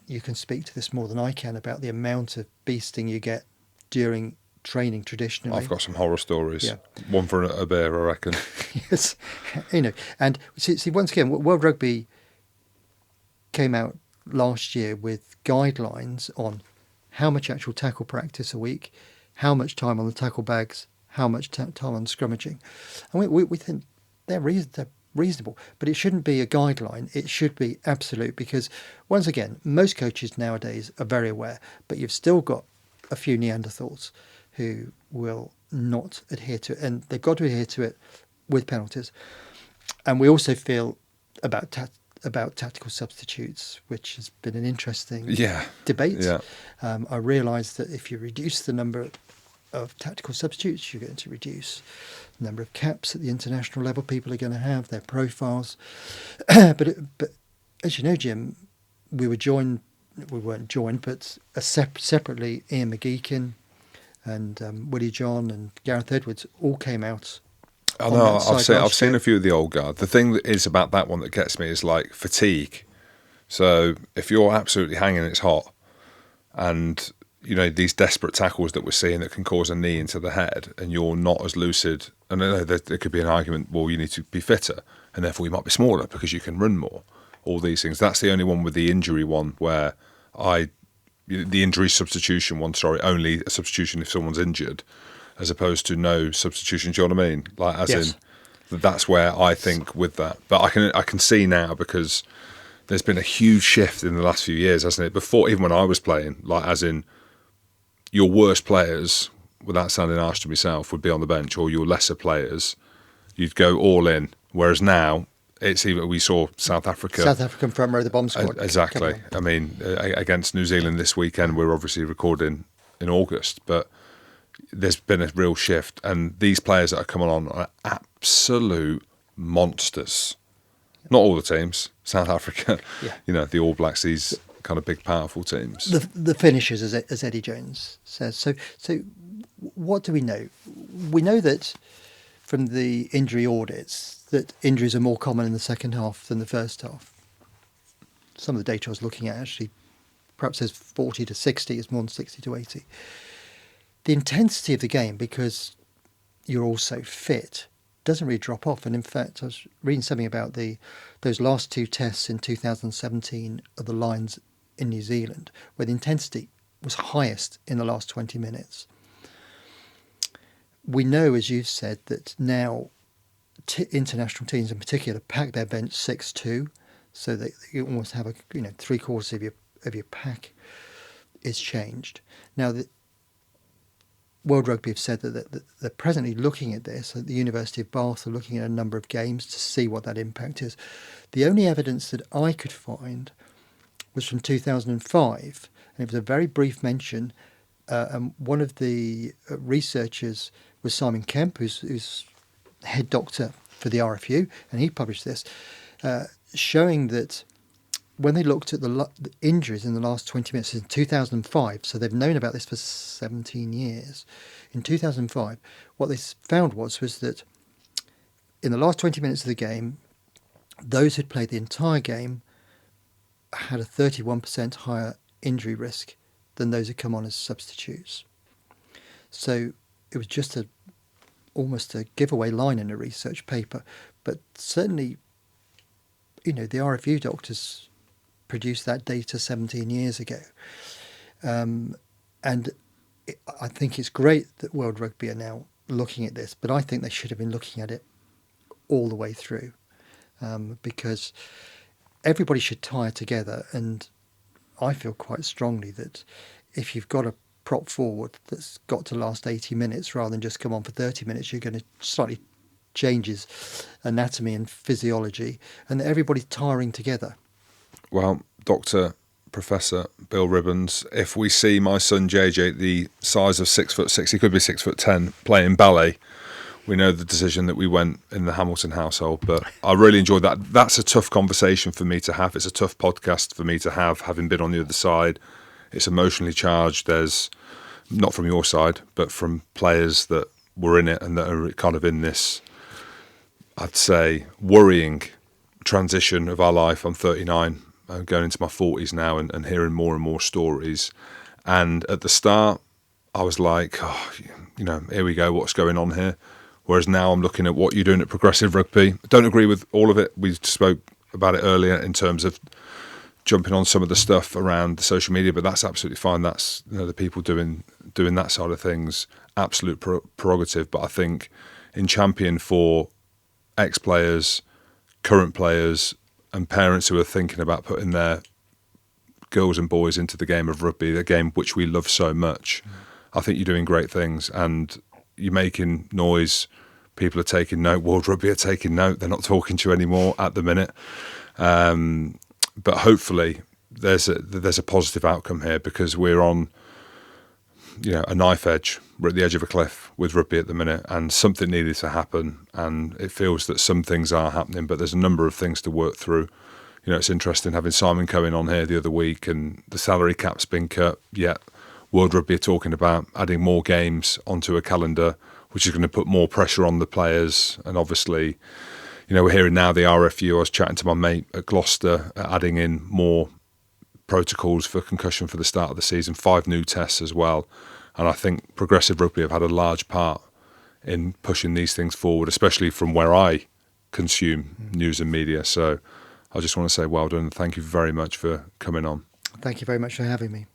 you can speak to this more than I can, about the amount of beasting you get during training traditionally. I've got some horror stories. Yeah. One for a beer, I reckon. Yes. And see, once again, World Rugby came out last year with guidelines on how much actual tackle practice a week, how much time on the tackle bags, how much time on scrummaging. And we think they're reasonable, but it shouldn't be a guideline. It should be absolute, because once again, most coaches nowadays are very aware, but you've still got a few Neanderthals who will not adhere to it, and they've got to adhere to it with penalties. And we also feel about tactical substitutes, which has been an interesting debate. Yeah. I realise that if you reduce the number of tactical substitutes, you're going to reduce the number of caps at the international level people are going to have, their profiles. But as you know, Jim, we weren't joined, but separately, Ian McGeechan and Willie John and Gareth Edwards all came out. I know, I've seen a few of the old guard. The thing that is about that one that gets me is like fatigue. So if you're absolutely hanging, it's hot, and these desperate tackles that we're seeing that can cause a knee into the head, and you're not as lucid. And I know there could be an argument, well, you need to be fitter, and therefore you might be smaller because you can run more. All these things. That's the only one with the injury one where the injury substitution one, only a substitution if someone's injured, as opposed to no substitution. Do you know what I mean? Like, as yes. in, that's where I think with that. But I can see now, because there's been a huge shift in the last few years, hasn't it? Before, even when I was playing, like, as in, your worst players, without sounding harsh to myself, would be on the bench, or your lesser players, you'd go all in. Whereas now, it's even, we saw South African front row, the bomb squad. Exactly. I mean, against New Zealand this weekend, we're obviously recording in August, but there's been a real shift, and these players that are coming on are absolute monsters. Not all the teams. South Africa, the All Blacks, these kind of big, powerful teams. The finishers, as Eddie Jones says. So what do we know? We know that from the injury audits that injuries are more common in the second half than the first half. Some of the data I was looking at actually perhaps says 40 to 60 is more than 60 to 80. The intensity of the game, because you're also fit, doesn't really drop off. And in fact, I was reading something about those last two tests in 2017 of the Lions in New Zealand, where the intensity was highest in the last 20 minutes. We know, as you've said, that now international teams in particular pack their bench 6-2, so that you almost have three quarters of your pack is changed. Now, the World Rugby have said that they're presently looking at this at the University of Bath. Are looking at a number of games to see what that impact is. The only evidence that I could find was from 2005, and it was a very brief mention and one of the researchers was Simon Kemp, who's head doctor for the RFU, and he published this, showing that when they looked at the injuries in the last 20 minutes in 2005, so they've known about this for 17 years. In 2005, what they found was that in the last 20 minutes of the game, those who'd played the entire game had a 31% higher injury risk than those who come on as substitutes. So it was just almost a giveaway line in a research paper, but certainly, the RFU doctors produced that data 17 years ago. And I think it's great that World Rugby are now looking at this, but I think they should have been looking at it all the way through, because everybody should tie together. And I feel quite strongly that if you've got a prop forward that's got to last 80 minutes rather than just come on for 30 minutes, you're going to slightly changes anatomy and physiology, and that everybody's tiring together. Well, Professor Bill Ribbans, if we see my son JJ the size of 6'6", he could be 6'10", playing ballet, we know the decision that we went in the Hamilton household. But I really enjoyed that. That's a tough conversation for me to have. It's a tough podcast for me to have, having been on the other side. It's emotionally charged. There's, not from your side, but from players that were in it and that are kind of in this, I'd say, worrying transition of our life. I'm 39. I'm going into my 40s now, and hearing more and more stories. And at the start, I was like, here we go, what's going on here? Whereas now I'm looking at what you're doing at Progressive Rugby. I don't agree with all of it. We spoke about it earlier in terms of jumping on some of the stuff around the social media, but that's absolutely fine. That's the people doing that side of things, absolute prerogative. But I think in champion for ex-players, current players, and parents who are thinking about putting their girls and boys into the game of rugby, the game which we love so much, I think you're doing great things and you're making noise. People are taking note. World Rugby are taking note. They're not talking to you anymore at the minute. But hopefully there's a positive outcome here, because we're on a knife edge. We're at the edge of a cliff with rugby at the minute, and something needed to happen, and it feels that some things are happening, but there's a number of things to work through. It's interesting having Simon Cohen on here the other week, and the salary cap's been cut, yet World Rugby are talking about adding more games onto a calendar, which is going to put more pressure on the players. And obviously, we're hearing now the RFU. I was chatting to my mate at Gloucester, adding in more protocols for concussion for the start of the season, 5 new tests as well. And I think Progressive Rugby have had a large part in pushing these things forward, especially from where I consume news and media. So I just want to say well done and thank you very much for coming on. Thank you very much for having me.